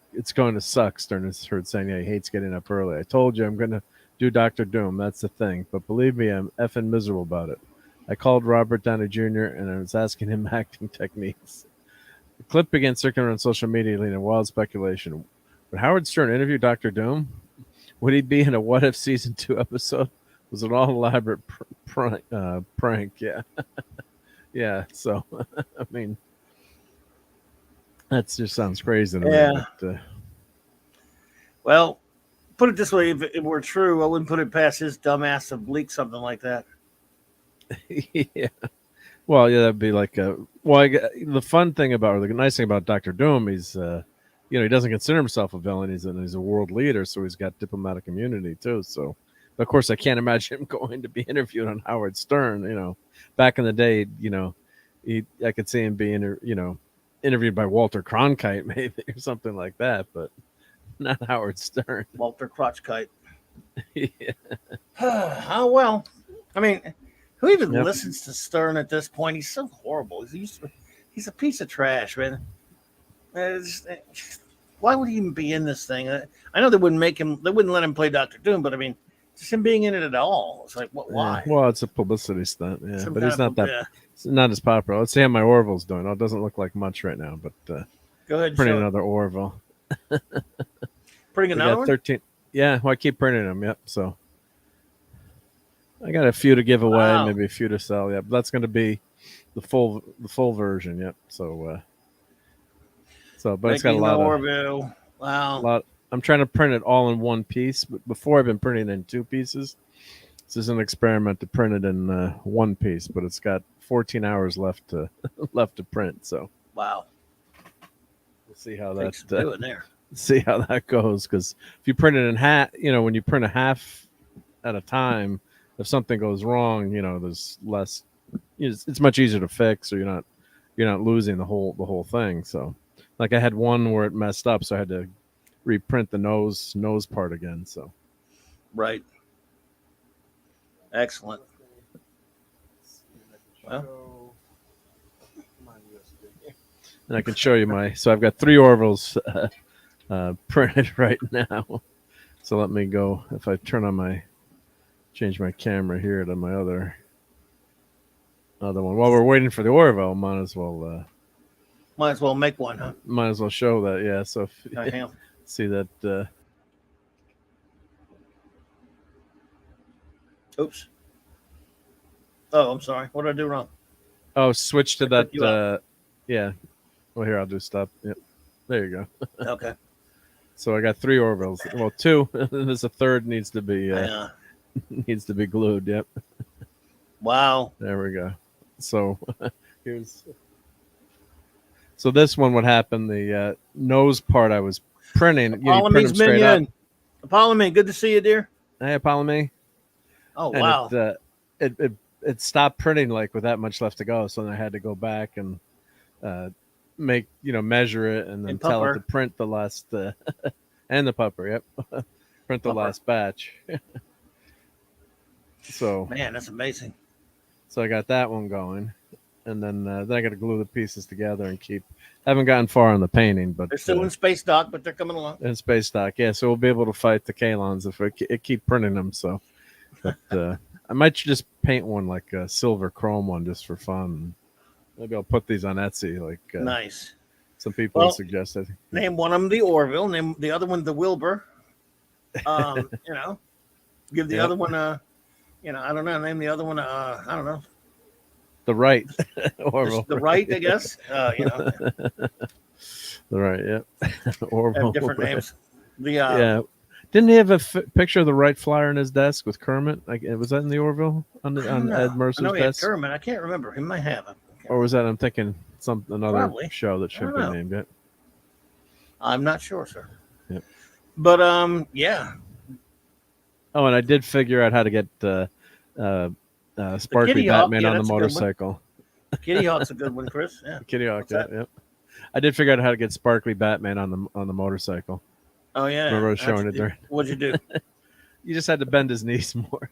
S3: to suck. Stern is heard saying, he hates getting up early. I told you I'm going to do Doctor Doom. That's the thing. But believe me, I'm effing miserable about it. I called Robert Downey Jr. and I was asking him acting techniques. The clip began circulating on social media, leading wild speculation. Would Howard Stern interview Doctor Doom? Would he be in a What If Season 2 episode? Was it all elaborate prank? Yeah. Yeah, so, I mean... That just sounds crazy to me. But,
S1: well, put it this way: if it were true, I wouldn't put it past his dumbass to leak something like that.
S3: Yeah. Well, yeah, that'd be like the fun thing about, or the nice thing about Doctor Doom, he's he doesn't consider himself a villain. He's a world leader, so he's got diplomatic immunity too. So, of course, I can't imagine him going to be interviewed on Howard Stern. Back in the day, I could see him being, interviewed by Walter Cronkite, maybe, or something like that, but not Howard Stern.
S1: Walter Crotchkite.
S3: Yeah.
S1: Oh, well. I mean, who even listens to Stern at this point? He's so horrible. He's a piece of trash, man. Why would he even be in this thing? I know they wouldn't let him play Doctor Doom, but I mean, just him being in it at all. It's like, why?
S3: Yeah. Well, it's a publicity stunt, but he's not that. It's not as popular. Let's see how my Orville's doing. It doesn't look like much right now, but
S1: go ahead.
S3: Print another Orville.
S1: Printing another one?
S3: 13. Yeah, well, I keep printing them. Yep. So I got a few to give away, maybe a few to sell. Yep. That's going to be the full version. Yep. So but it's got a lot
S1: Orville. Wow.
S3: I'm trying to print it all in one piece, but before I've been printing it in two pieces. This is an experiment to print it in one piece, but it's got 14 hours left to print. So
S1: wow,
S3: we'll see how that's
S1: doing there.
S3: see how that goes. Because if you print it in half, when you print a half at a time, if something goes wrong, there's less. It's much easier to fix, or you're not losing the whole thing. So, like I had one where it messed up, so I had to reprint the nose part again. So,
S1: Right. Excellent. Well,
S3: and I can show you so I've got 3 Orville's printed right now. So let me go. If I change my camera here to my other one. While we're waiting for the Orville, might as well
S1: make one, huh?
S3: might as well show that. Yeah. So
S1: I am.
S3: see that.
S1: Oops. Oh, I'm sorry. What did I do wrong?
S3: Oh, switch to
S1: clicked you
S3: that. Yeah. Well, here I'll do stop. Yep. There you go.
S1: Okay.
S3: So I got 3 Orvilles. Well, 2. There's a third needs to be glued. Yep.
S1: Wow.
S3: There we go. So so this one would happen. The nose part I was printing. You print them straight up.
S1: Apollo, good to see you, dear.
S3: Hey, Apollo.
S1: Oh,
S3: And
S1: wow.
S3: it stopped printing like with that much left to go. So then I had to go back and measure it and then
S1: And
S3: tell it
S1: pupper.
S3: to print the last and the pupper. Yep. Print the
S1: Pupper.
S3: last batch. So
S1: Man, that's amazing.
S3: So I got that one going, and then I got to glue the pieces together and keep. Haven't gotten far on the painting, but
S1: They're still in space dock, but they're coming along.
S3: in space stock. Yeah, so we'll be able to fight the Kalons if we keep printing them. So, but I might just paint one like a silver chrome one just for fun. Maybe I'll put these on Etsy. Like
S1: Nice.
S3: some people have suggested.
S1: Name one of them the Orville. Name the other one the Wilbur. Give the other one I don't know. Name the other one I don't know.
S3: The right. Orville.
S1: The right, I guess.
S3: The right, yeah. Orville.
S1: Have different names.
S3: Yeah. Didn't he have a picture of the right flyer on his desk with Kermit? Like, was that in the Orville on Ed Mercer's
S1: I know he had
S3: desk?
S1: Kermit. I can't remember. He might have.
S3: Or was that, I'm thinking, another
S1: Probably.
S3: show that should be named it?
S1: I'm not sure, sir.
S3: Yep.
S1: But yeah.
S3: Oh, and I did figure out how to get Sparkly Batman on the motorcycle.
S1: Kitty Hawk's a good one, Chris. Yeah.
S3: Kitty Hawk, yep. I did figure out how to get Sparkly Batman on the motorcycle.
S1: Oh yeah.
S3: Remember I was showing it there.
S1: What'd you do?
S3: You just had to bend his knees more.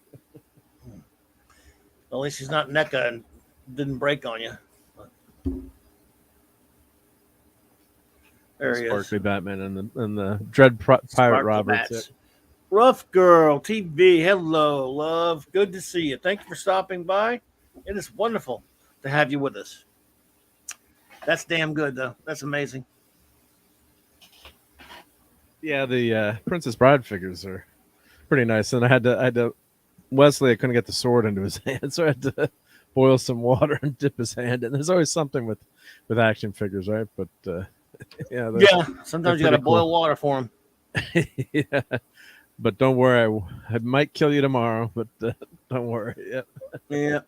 S1: At least he's not NECA and didn't break on you. There he is.
S3: Sparkly Batman and the Dread Pirate Roberts. Yep.
S1: Rough Girl TV. Hello, love. Good to see you. Thank you for stopping by. It is wonderful to have you with us. That's damn good, though. That's amazing.
S3: Yeah, the Princess Bride figures are pretty nice. And I had to Wesley, I couldn't get the sword into his hand, so I had to boil some water and dip his hand. And there's always something with action figures, right? But yeah,
S1: sometimes you got to boil water for them.
S3: Yeah, but don't worry, I might kill you tomorrow. But don't worry. Yep.
S1: Yeah,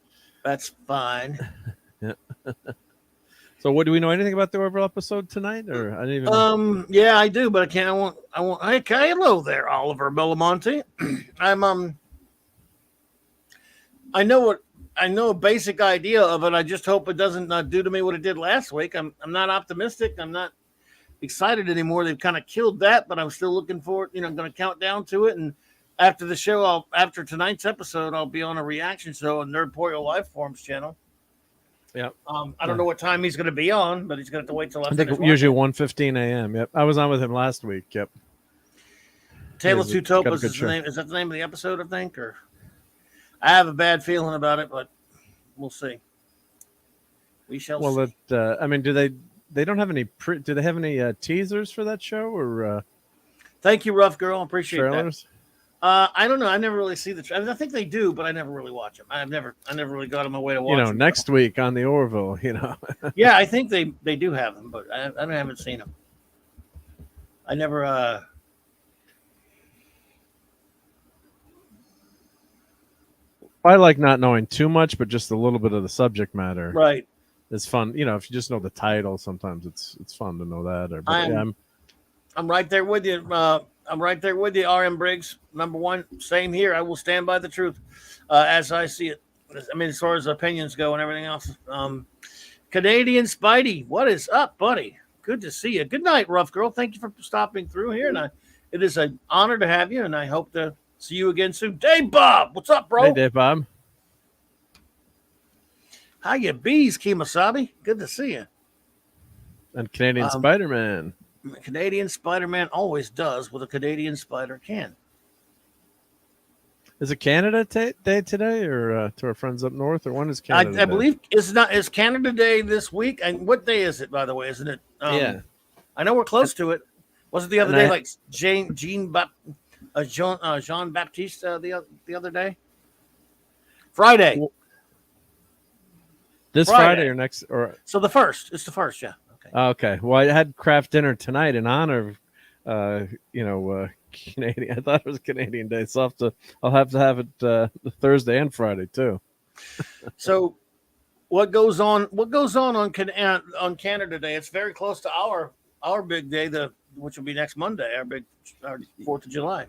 S1: that's fine.
S3: Yeah. So, what do we know anything about the Orville episode tonight? Or I didn't even.
S1: Yeah, I do, but I can't. I won't. Hey, hello there, Oliver Belamonte. I know a basic idea of it. I just hope it doesn't do to me what it did last week. I'm not optimistic. I'm not excited anymore. They've kind of killed that, but I'm still looking forward. I'm going to count down to it. And after the show, after tonight's episode, I'll be on a reaction show on Nerdporial Lifeforms channel.
S3: Yeah.
S1: I don't know what time he's going to be on, but he's going to have to wait till
S3: I think usually 1:15 a.m. Yep. I was on with him last week. Yep.
S1: Tale of Two Topas is the name. Is that the name of the episode? I think, or I have a bad feeling about it, but we'll see. We shall.
S3: Well,
S1: see.
S3: I mean, do they don't have any? Do they have any teasers for that show or?
S1: Thank you, Rough Girl. Appreciate
S3: trailers?
S1: that. I don't know. I never really see the trailers. I think they do, but I never really watch them. I never really got on my way to watch them.
S3: Next week on the Orville,
S1: Yeah, I think they do have them, but I haven't seen them. I never.
S3: I like not knowing too much, but just a little bit of the subject matter.
S1: Right.
S3: It's fun. If you just know the title, sometimes it's fun to know that.
S1: I'm right there with you. I'm right there with you, RM Briggs. Number one, same here. I will stand by the truth as I see it. I mean, as far as opinions go and everything else. Canadian Spidey, what is up, buddy? Good to see you. Good night, Rough Girl. Thank you for stopping through here. And it is an honor to have you, and I hope to see you again soon. Dave Bob, what's up, bro?
S3: Hey, Dave Bob.
S1: How you bees, Kimasabi? Good to see you.
S3: And Canadian Spider-Man.
S1: Canadian Spider-Man always does what a Canadian spider can.
S3: Is it Canada Day today, or to our friends up north, or when is Canada
S1: I
S3: Day?
S1: believe is Canada Day this week. And what day is it, by the way? Isn't it?
S3: Yeah,
S1: I know we're close to it. Was it the other day, like Jean Baptiste the other day? Friday.
S3: This Friday or next, or
S1: so the first. It's the first, yeah. Okay.
S3: Okay. Well, I had craft dinner tonight in honor of, Canadian. I thought it was Canadian Day, so I'll have to have it Thursday and Friday too.
S1: So, what goes on on Canada Day? It's very close to our big day, which will be next Monday, our 4th of July.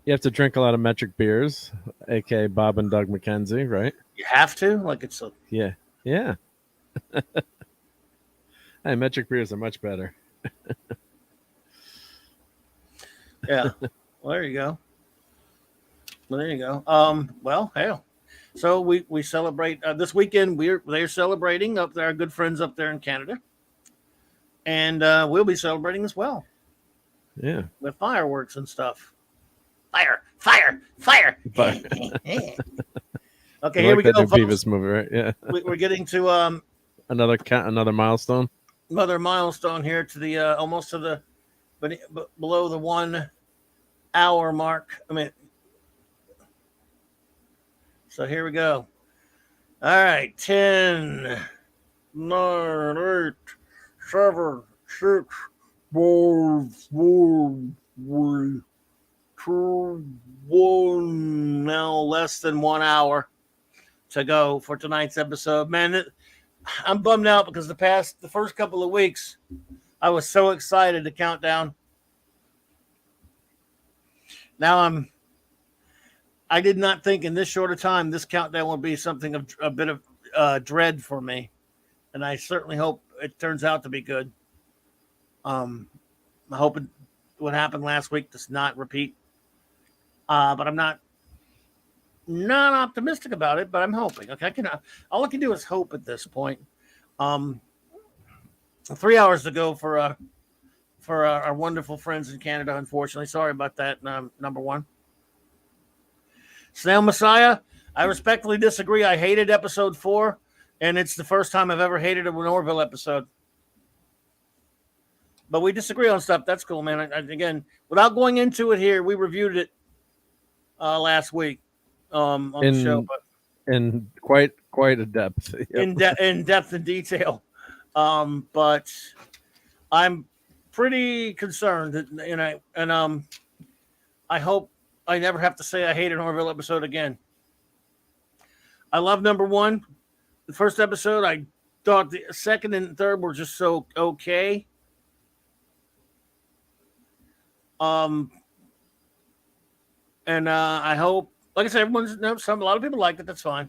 S3: You have to drink a lot of metric beers, aka Bob and Doug McKenzie, right?
S1: You have to, like it's a
S3: Yeah. Hey, metric beers are much better.
S1: yeah. Well, there you go. Well, hell. So we celebrate this weekend. They're celebrating up there. Our good friends up there in Canada, and we'll be celebrating as well.
S3: Yeah,
S1: with fireworks and stuff.
S2: Fire.
S1: Okay, here we go.
S3: Beavis movie, right? Yeah.
S1: We're getting to
S3: another milestone.
S1: Another milestone here to the almost to the below the 1 hour mark. I mean, so here we go. All right, 10, 9, 8, 7, 6, 5, 4, 3, 2, 1. Now less than 1 hour to go for tonight's episode. Man, I'm bummed out because the first couple of weeks, I was so excited to count down. Now I did not think in this short a time this countdown would be something of a bit of dread for me, and I certainly hope it turns out to be good. I'm hoping what happened last week does not repeat, but I'm not optimistic about it. But I'm hoping. Okay, all I can do is hope at this point. 3 hours to go for our wonderful friends in Canada. Unfortunately, sorry about that. Number one. Snail Messiah, I respectfully disagree. I hated episode 4, and it's the first time I've ever hated a Norville episode. But we disagree on stuff. That's cool, man. Again, without going into it here, we reviewed it last week on the show. But
S3: in quite a depth. Yep.
S1: In depth and detail. But I'm pretty concerned that, and I hope I never have to say I hate an Orville episode again. I love number 1. The first episode, I thought the second and third were just so okay. And I hope, like I said, a lot of people liked it. That's fine.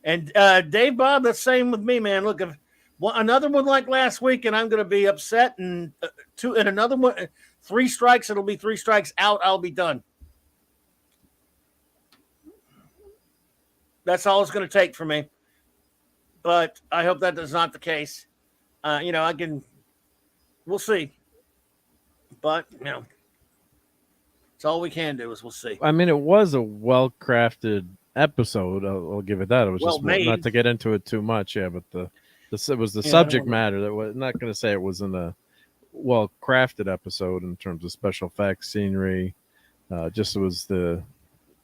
S1: And Dave Bob, that's same with me, man. Look, if another one like last week, and I'm going to be upset, and another one, 3 strikes, it'll be 3 strikes out. I'll be done. That's all it's going to take for me. But I hope that is not the case. We'll see. But, it's all we can do is we'll see.
S3: I mean, it was a well-crafted episode. I'll give it that. It was just not to get into it too much. Yeah, but it was the subject matter that was not going to say it wasn't a well-crafted episode in terms of special effects, scenery. Just it was the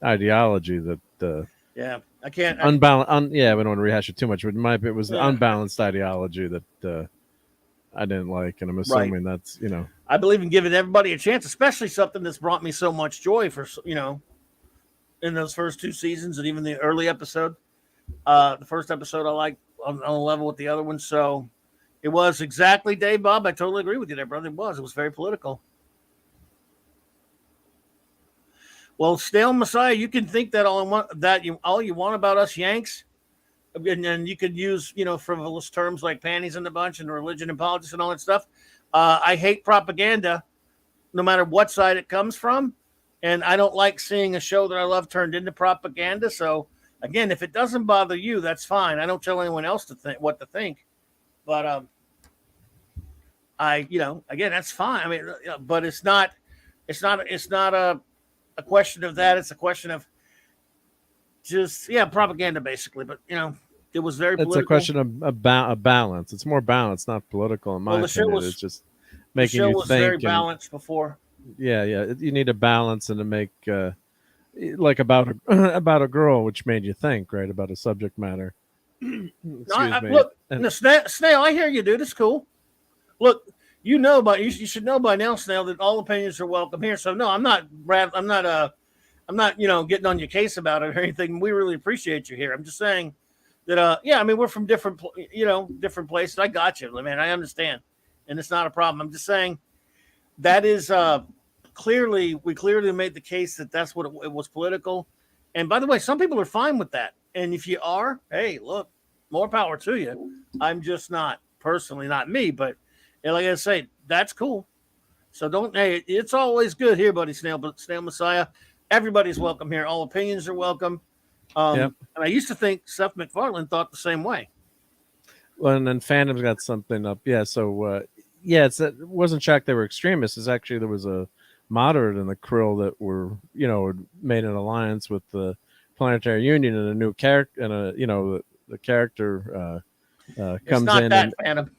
S3: ideology that.
S1: I can't.
S3: Unbalanced. We don't want to rehash it too much, but it was the unbalanced ideology that I didn't like, and I'm assuming that's
S1: I believe in giving everybody a chance, especially something that's brought me so much joy for in those first 2 seasons, and even the early episode. The first episode I liked on a level with the other one, so It was exactly, Dave Bob. I totally agree with you there, brother. It was very political. Well, Stale Messiah, you can think that all you want about us Yanks, and then you could use frivolous terms like panties in the bunch and religion and politics and all that stuff. I hate propaganda, no matter what side it comes from, and I don't like seeing a show that I love turned into propaganda. So again, if it doesn't bother you, that's fine. I don't tell anyone else to think what to think, but again, that's fine. I mean, but it's not a question of that. It's a question of just propaganda basically. But it was very political.
S3: It's a question of a balance. It's more balanced, not political in my opinion. It's just making you think. The show was
S1: very balanced before.
S3: Yeah. You need a balance and to make like about a girl, which made you think, right, about a subject matter.
S1: Look, Snail, I hear you, dude. It's cool. Look, you should know by now, Snail, that all opinions are welcome here. So no, I'm not getting on your case about it or anything. We really appreciate you here. I'm just saying that we're from different places. I got you, man. I understand, and it's not a problem. I'm just saying that is we clearly made the case that that's what it was political. And by the way, some people are fine with that. And if you are, hey, look, more power to you. I'm just not personally, not me, but like I say, that's cool. So it's always good here, buddy. Snail Messiah. Everybody's welcome here. All opinions are welcome. And I used to think Seth MacFarlane thought the same way.
S3: Well, and then Phantom's got something up. Yeah. So, it wasn't shocked they were extremists. It's actually, there was a moderate in the Krill that were, made an alliance with the Planetary Union and a new character, and the character comes in.
S1: Phantom.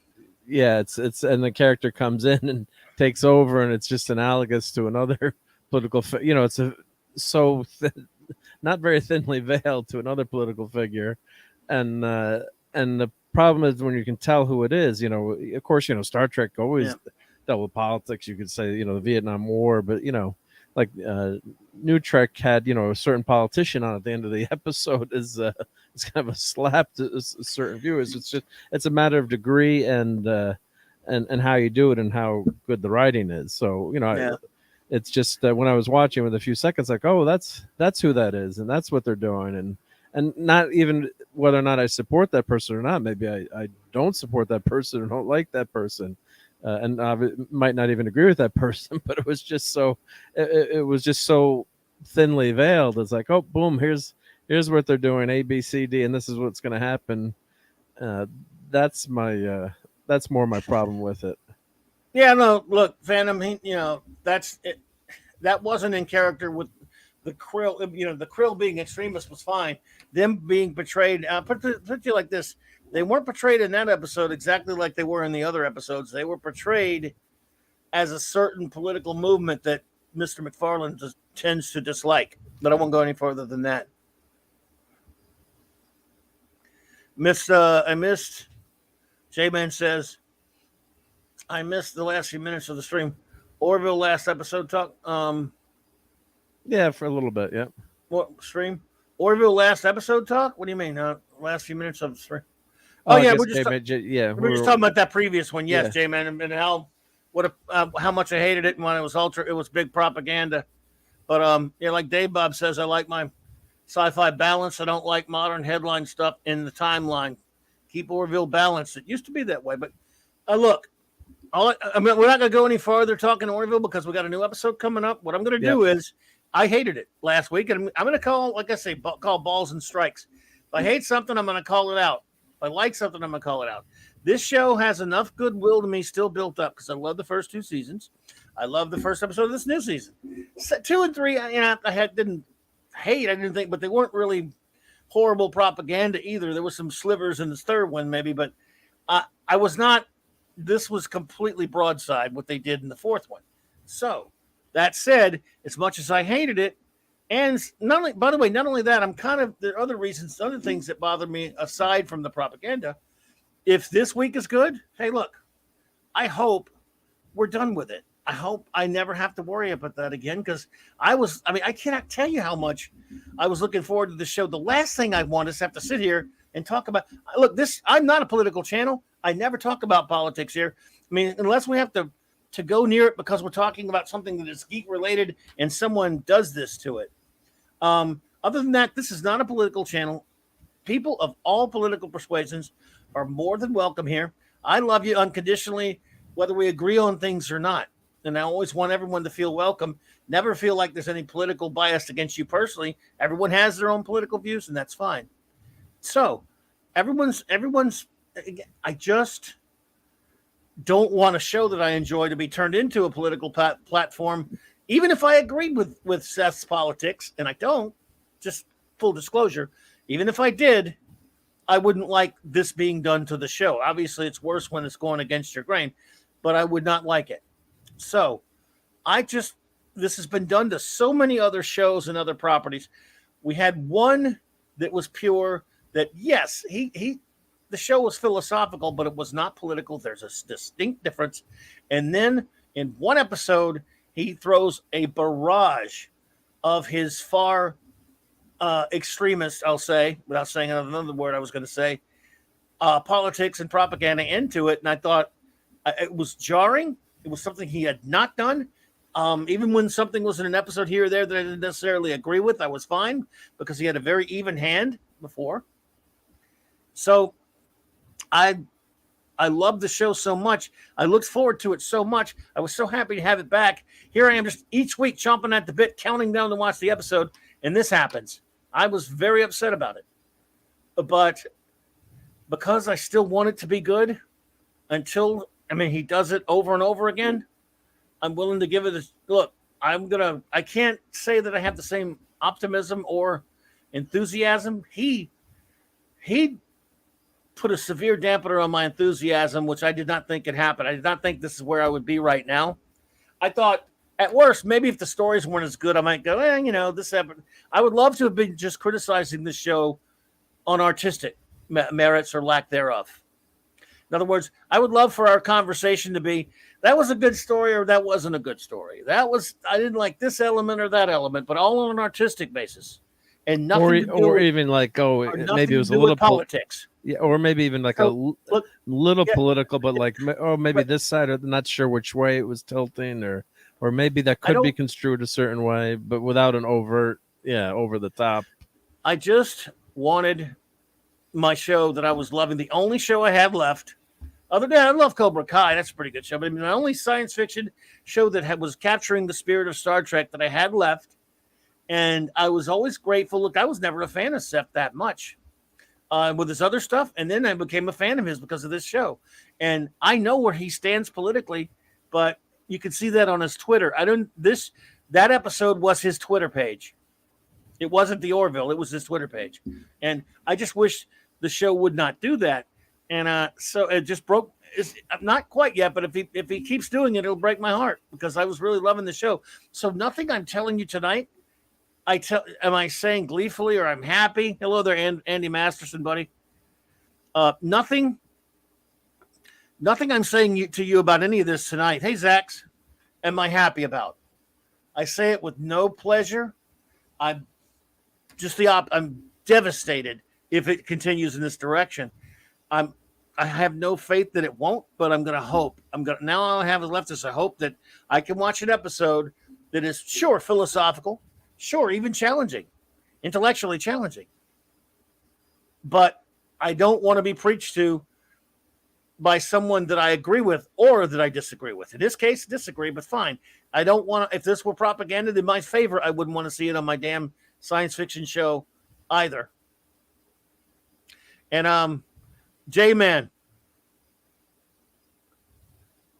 S3: Yeah, it's and the character comes in and takes over, and it's just analogous to another political. It's not very thinly veiled to another political figure, and the problem is when you can tell who it is. Of course, Star Trek always dealt with politics. You could say the Vietnam War, but like New Trek had a certain politician on at the end of the episode is it's kind of a slap to certain viewers. It's a matter of degree and how you do it and how good the writing is. So it's just when I was watching with a few seconds, like, oh, that's who that is, and that's what they're doing, and not even whether or not I support that person or not. Maybe I don't support that person or don't like that person. And I might not even agree with that person, but it was just so thinly veiled. It's like, oh, boom, here's what they're doing, A, B, C, D, and this is what's going to happen. That's more my problem with it.
S1: Yeah, no, look, Phantom, that's it. That wasn't in character with the Krill. The Krill being extremist was fine. Them being portrayed, put you like this. They weren't portrayed in that episode exactly like they were in the other episodes. They were portrayed as a certain political movement that Mr. MacFarlane tends to dislike. But I won't go any further than that. I missed. J-Man says, I missed the last few minutes of the stream. Orville last episode talk.
S3: Yeah, for a little bit. Yeah.
S1: What stream? Orville last episode talk? What do you mean? Last few minutes of the stream. We're just talking about that previous one. Yes, J-Man, and how much I hated it, and when it was big propaganda. But like Dave Bob says, I like my sci-fi balance. I don't like modern headline stuff in the timeline. Keep Orville balanced. It used to be that way, but look, we're not going to go any farther talking Orville because we got a new episode coming up. What I'm going to do is, I hated it last week, and I'm going to call, like I say, call balls and strikes. If I hate something, I'm going to call it out. If I like something, I'm going to call it out. This show has enough goodwill to me still built up because I love the first two seasons. I love the first episode of this new season. 2 and 3, didn't hate. I didn't think, but they weren't really horrible propaganda either. There was some slivers in the third one, maybe, but I was not. This was completely broadside what they did in the fourth one. So that said, as much as I hated it, and not only that, I'm kind of, there are other reasons, other things that bother me aside from the propaganda. If this week is good, hey, look, I hope we're done with it. I hope I never have to worry about that again because I cannot tell you how much I was looking forward to the show. The last thing I want is have to sit here and talk about, look, I'm not a political channel. I never talk about politics here. I mean, unless we have to go near it because we're talking about something that is geek related and someone does this to it. Other than that, this is not a political channel. People of all political persuasions are more than welcome here. I love you unconditionally, whether we agree on things or not. And I always want everyone to feel welcome. Never feel like there's any political bias against you personally. Everyone has their own political views, and that's fine. So, everyone's. I just don't want a show that I enjoy to be turned into a political platform, even if I agreed with Seth's politics, and I don't. Just full disclosure, even if I did, I wouldn't like this being done to the show. Obviously, it's worse when it's going against your grain, but I would not like it. So, this has been done to so many other shows and other properties. We had one that was pure. That yes, the show was philosophical, but it was not political. There's a distinct difference. And then in one episode, he throws a barrage of his far extremist, I'll say, without saying another word I was going to say, politics and propaganda into it. And I thought it was jarring. It was something he had not done. Even when something was in an episode here or there that I didn't necessarily agree with, I was fine because he had a very even hand before. So I love the show so much. I looked forward to it so much. I was so happy to have it back. Here I am just each week chomping at the bit, counting down to watch the episode, and this happens. I was very upset about it. But because I still want it to be good he does it over and over again, I'm willing to give it a look. I can't say that I have the same optimism or enthusiasm. He put a severe dampener on my enthusiasm, which I did not think could happen. I did not think this is where I would be right now. I thought at worst, maybe if the stories weren't as good, I might go, this happened. I would love to have been just criticizing this show on artistic merits or lack thereof. In other words, I would love for our conversation to be, that was a good story or that wasn't a good story. I didn't like this element or that element, but all on an artistic basis. And nothing
S3: even like, maybe it was a little
S1: politics.
S3: Yeah, or maybe even like little political, but like, maybe this side, or not sure which way it was tilting, or maybe that could be construed a certain way, but without an overt, over the top.
S1: I just wanted my show that I was loving, the only show I have left. Other than I love Cobra Kai, that's a pretty good show, but the only science fiction show that was capturing the spirit of Star Trek that I had left. And I was always grateful. Look, I was never a fan of Seth that much with his other stuff. And then I became a fan of his because of this show. And I know where he stands politically, but you can see that on his Twitter. That episode was his Twitter page. It wasn't the Orville. It was his Twitter page. And I just wish the show would not do that. And so it just broke. It's not quite yet, but if he keeps doing it, it'll break my heart because I was really loving the show. So nothing I'm telling you tonight, am I saying gleefully or I'm happy? Hello there, Andy Masterson, buddy. Nothing I'm saying to you about any of this tonight. Hey, Zax, am I happy about? I say it with no pleasure. I'm devastated if it continues in this direction. I have no faith that it won't, but I'm going to hope. Now all I have left is a hope that I can watch an episode that is sure philosophical, sure even challenging, intellectually challenging. But I don't want to be preached to by someone that I agree with or that I disagree with. In this case, disagree, but fine. I don't want to, if this were propaganda in my favor, I wouldn't want to see it on my damn science fiction show either. And J-Man,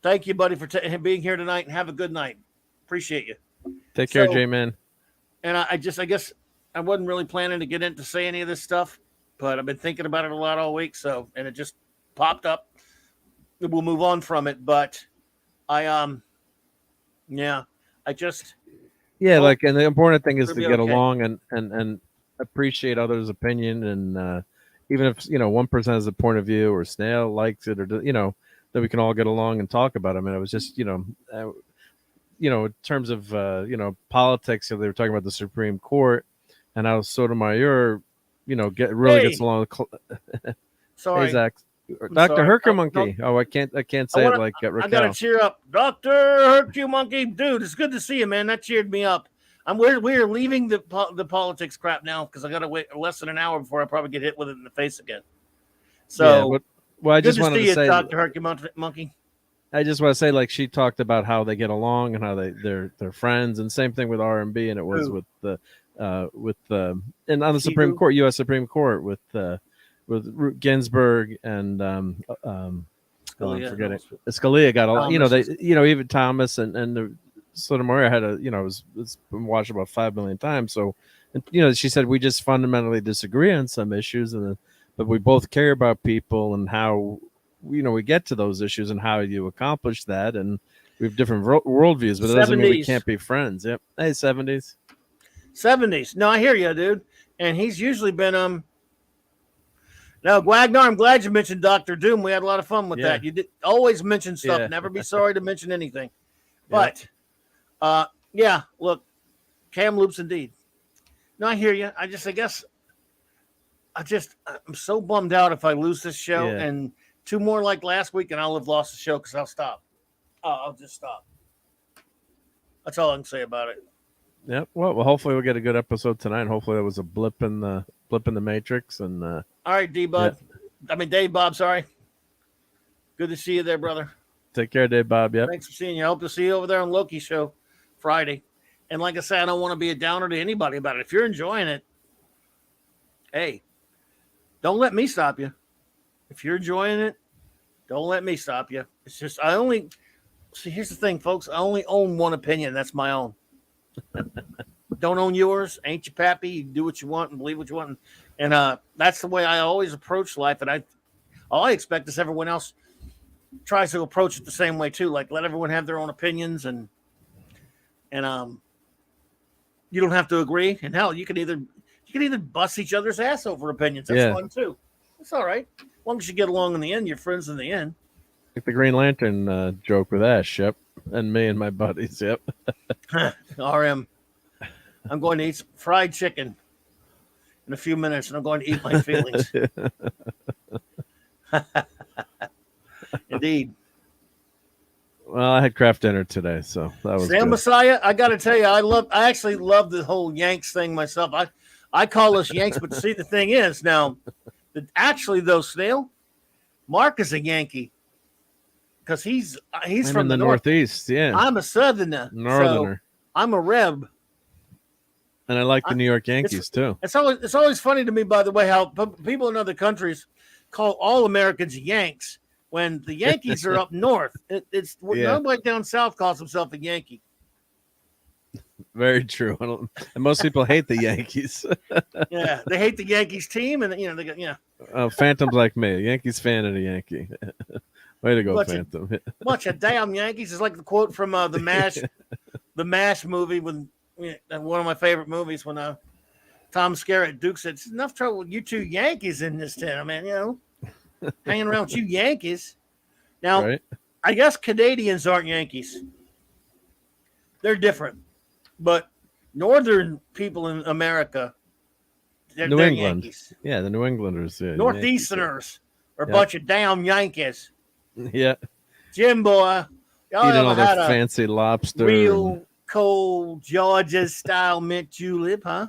S1: thank you, buddy, for being here tonight, and have a good night. Appreciate you.
S3: Take care, J-Man.
S1: And I guess I wasn't really planning to get in to say any of this stuff, but I've been thinking about it a lot all week. And it just popped up. We'll move on from it, but and
S3: the important thing is to get along and appreciate others' opinion, and even if one person has a point of view or Snail likes it, or that we can all get along and talk about it. I mean, it was just in terms of politics, they were talking about the Supreme Court and how Sotomayor gets along with
S1: Sorry.
S3: Hey, Zach. Dr.
S1: sorry.
S3: Hercumonkey. Oh, I can't say it like
S1: I
S3: Raquel.
S1: gotta cheer up, Doctor Hercumonkey, dude. It's good to see you, man. That cheered me up. We're leaving the politics crap now because I gotta wait less than an hour before I probably get hit with it in the face again. So,
S3: yeah, well, I
S1: good
S3: just
S1: to
S3: wanted
S1: see
S3: to
S1: you,
S3: say,
S1: Doctor Hercumonkey.
S3: I just want to say, like, she talked about how they get along and how they're friends, and same thing with R&B, and it was
S1: Who?
S3: with and on the Supreme
S1: Who?
S3: Court, U.S. Supreme Court, with Ruth Ginsburg and I'm
S1: Scalia,
S3: forgetting
S1: no.
S3: Scalia got along. You know,
S1: Thomas.
S3: even Thomas and the Sotomayor had it's been watched about 5 million times. So, she said we just fundamentally disagree on some issues, but we both care about people and how we get to those issues and how you accomplish that, and we have different worldviews, but it doesn't mean we
S1: 70s.
S3: can't be friends. Yep. Hey, 70s.
S1: 70s. No, I hear you, dude. And he's usually been Now, Wagner, I'm glad you mentioned Doctor Doom. We had a lot of fun with that. You did always mention stuff.
S3: Yeah.
S1: Never be sorry to mention anything. But yeah, look, Cam Loops indeed. No, I hear you. I guess I'm so bummed out if I lose this show and two more like last week, and I'll have lost the show because I'll stop. I'll just stop. That's all I can say about it.
S3: Yep. Well, hopefully we'll get a good episode tonight. Hopefully that was a blip in the matrix. And
S1: all right, D Bud. Yeah. I mean Dave Bob. Sorry. Good to see you there, brother.
S3: Take care, Dave Bob. Yep.
S1: Thanks for seeing you. I hope to see you over there on Loki show Friday. And like I said, I don't want to be a downer to anybody about it. If you're enjoying it, hey, don't let me stop you. If you're enjoying it, don't let me stop you. It's just here's the thing, folks. I only own one opinion. That's my own. Don't own yours. Ain't you pappy? You do what you want and believe what you want. And that's the way I always approach life. And all I expect is everyone else tries to approach it the same way too. Like let everyone have their own opinions and you don't have to agree. And hell, you can either bust each other's ass over opinions. That's fun too. It's all right. As long as you get along in the end, you're friends in the end.
S3: Like the Green Lantern joke with Ash, yep. And me and my buddies, yep.
S1: RM. I'm going to eat some fried chicken in a few minutes, and I'm going to eat my feelings. Indeed.
S3: Well, I had craft dinner today, so that was
S1: Sam
S3: good.
S1: Messiah, I got to tell you, I actually love the whole Yanks thing myself. I call us Yanks, but see, the thing is now, actually, though, Snail, Mark is a Yankee because he's from
S3: the Northeast. Yeah,
S1: I'm a Southerner.
S3: Northerner.
S1: So I'm a Reb.
S3: And I like the New York Yankees too.
S1: It's always funny to me, by the way, how people in other countries call all Americans Yanks when the Yankees are up north. Nobody down south calls himself a Yankee.
S3: Very true. And most people hate the Yankees.
S1: Yeah, they hate the Yankees team, and they got
S3: Phantom's like me, a Yankees fan and a Yankee. Way to go, Phantom!
S1: Bunch of damn Yankees is like the quote from the MASH, the MASH movie when. One of my favorite movies when Tom Skerritt Duke said, "It's enough trouble with you two Yankees in this town, man. Hanging around with you Yankees." Now, right. I guess Canadians aren't Yankees. They're different, but northern people in America, they're
S3: England.
S1: Yankees.
S3: Yeah, the New Englanders. Yeah,
S1: Northeasterners are a bunch of damn Yankees.
S3: Yeah,
S1: Jim boy, y'all
S3: eating
S1: ever
S3: all
S1: had
S3: that
S1: a
S3: fancy lobster?
S1: Real cold Georgia style mint julep, huh?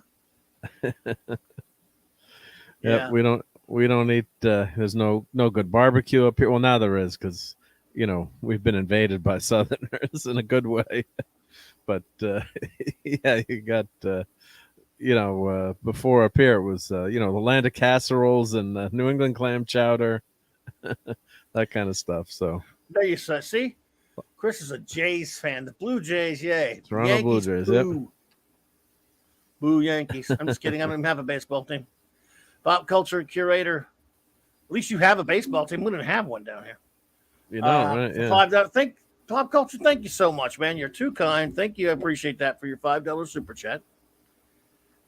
S3: Yeah, we don't eat. There's no good barbecue up here. Well, now there is because we've been invaded by Southerners in a good way. But yeah, you got before up here it was the land of casseroles and New England clam chowder, that kind of stuff. So
S1: there you see. Chris is a Jays fan. The Blue Jays, yay.
S3: Toronto
S1: Yankees,
S3: Blue Jays,
S1: boo.
S3: yep.
S1: Boo Yankees. I'm just kidding. I don't even have a baseball team. Pop culture curator. At least you have a baseball team. We don't have one down here.
S3: You don't, right? Yeah.
S1: Pop culture, thank you so much, man. You're too kind. Thank you. I appreciate that for your $5 super chat.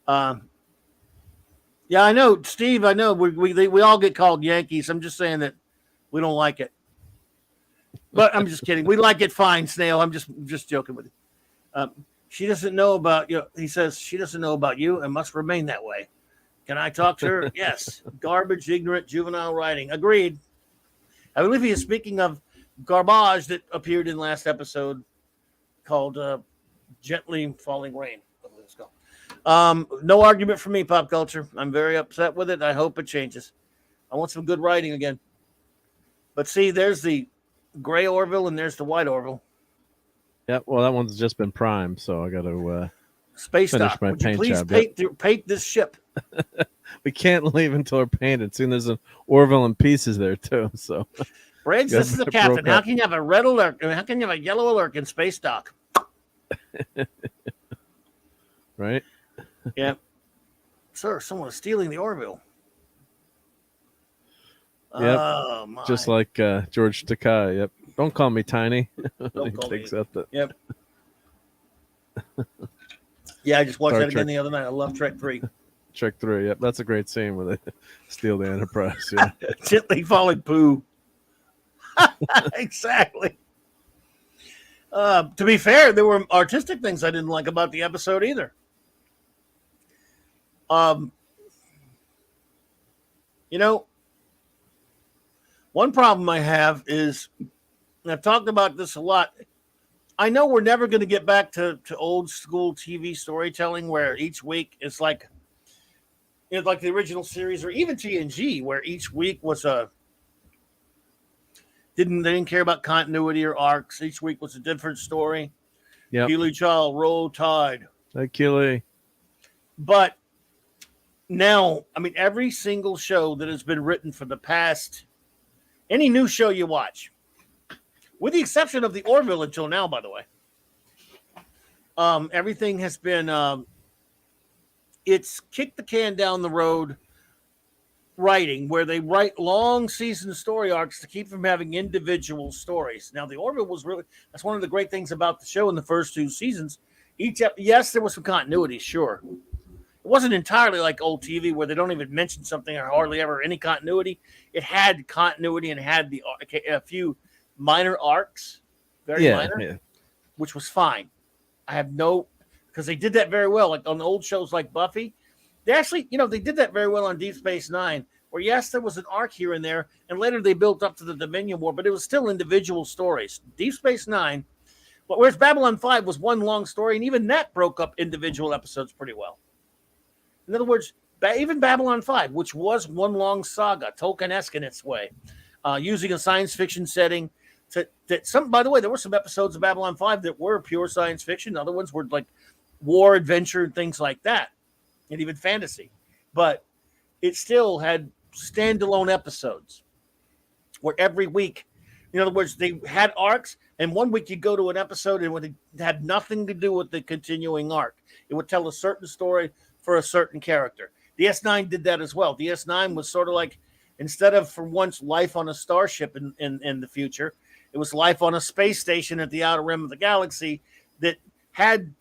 S1: Yeah, I know, Steve. I know we all get called Yankees. I'm just saying that we don't like it. But I'm just kidding. We like it fine, Snail. I'm just joking with you. She doesn't know about you. He says she doesn't know about you and must remain that way. Can I talk to her? Yes. Garbage, ignorant, juvenile writing. Agreed. I believe he is speaking of garbage that appeared in last episode called Gently Falling Rain. Let's go. No argument for me, pop culture. I'm very upset with it. I hope it changes. I want some good writing again. But see, there's the gray Orville and there's the white Orville.
S3: Yeah, well, that one's just been primed, so I got to
S1: Space
S3: finish
S1: Dock.
S3: my
S1: Would you
S3: paint
S1: please
S3: job.
S1: paint this ship?
S3: We can't leave until we're painted. Soon there's an Orville in pieces there too. So,
S1: Briggs, this is the captain. How can you have a red alert? How can you have a yellow alert in Space Dock?
S3: Right?
S1: Yeah. Sir, someone is stealing the Orville.
S3: Yep.
S1: Oh, my.
S3: Just like George Takei. Yep. Don't call me Tiny.
S1: Don't call me.
S3: Yep.
S1: Yeah, I just watched
S3: Star
S1: that again
S3: Trek.
S1: the other night. I love Trek 3.
S3: Trek 3. Yep. That's a great scene where they steal the Enterprise. Yeah.
S1: Gently falling poo. Exactly. To be fair, there were artistic things I didn't like about the episode either. One problem I have is, and I've talked about this a lot, I know we're never going to get back to old school TV storytelling where each week is like the original series or even TNG, where each week was they didn't care about continuity or arcs. Each week was a different story.
S3: Yep.
S1: Keely Child, Roll Tide.
S3: Hey, Keely.
S1: But now, I mean, every single show that has been written for the past, any new show you watch, with the exception of the Orville until now, by the way, everything has been, it's kicked the can down the road writing, where they write long season story arcs to keep from having individual stories. Now, the Orville was really, that's one of the great things about the show in the first 2 seasons. Yes, there was some continuity, sure. It wasn't entirely like old TV where they don't even mention something or hardly ever any continuity. It had continuity and had a few minor arcs, very minor, which was fine. I have because they did that very well. Like on the old shows like Buffy, they actually, they did that very well on Deep Space Nine, where yes, there was an arc here and there, and later they built up to the Dominion War, but it was still individual stories. Deep Space Nine, whereas Babylon 5 was one long story, and even that broke up individual episodes pretty well. In other words, even Babylon 5, which was one long saga, Tolkien-esque in its way, using a science fiction setting. By the way, there were some episodes of Babylon 5 that were pure science fiction. Other ones were like war, adventure, and things like that, and even fantasy. But it still had standalone episodes where every week, in other words, they had arcs, and one week you go to an episode and it had nothing to do with the continuing arc. It would tell a certain story for a certain character. DS9 did that as well. DS9 was sort of like, instead of for once life on a starship in the future, it was life on a space station at the outer rim of the galaxy that had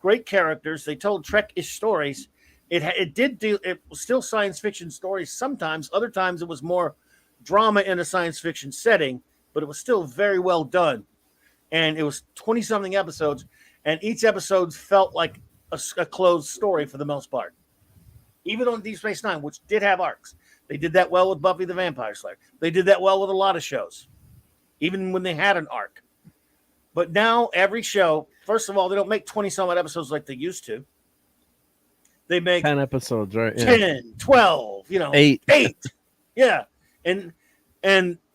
S1: great characters. They told Trek-ish stories. It was still science fiction stories sometimes. Other times it was more drama in a science fiction setting, but it was still very well done. And it was 20-something episodes, and each episode felt like a closed story for the most part. Even on Deep Space Nine, which did have arcs. They did that well with Buffy the Vampire Slayer. They did that well with a lot of shows, even when they had an arc. But now every show, first of all, they don't make 20-some-odd episodes like they used to. They make
S3: 10 episodes, right?
S1: 10, 12,
S3: 8.
S1: Yeah. And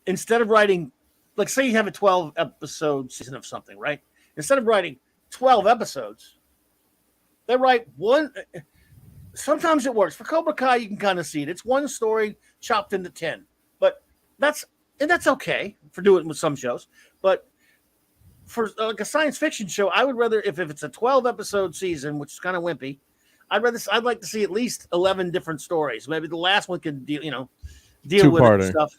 S1: instead of writing, like say you have a 12-episode season of something, right? Instead of writing 12 episodes, they write one. Sometimes it works. For Cobra Kai, you can kind of see it. It's one story chopped into 10. But that's okay for doing it with some shows. But for like a science fiction show, I would rather, if it's a 12-episode season, which is kind of wimpy, I'd like to see at least 11 different stories. Maybe the last one can deal with it and stuff.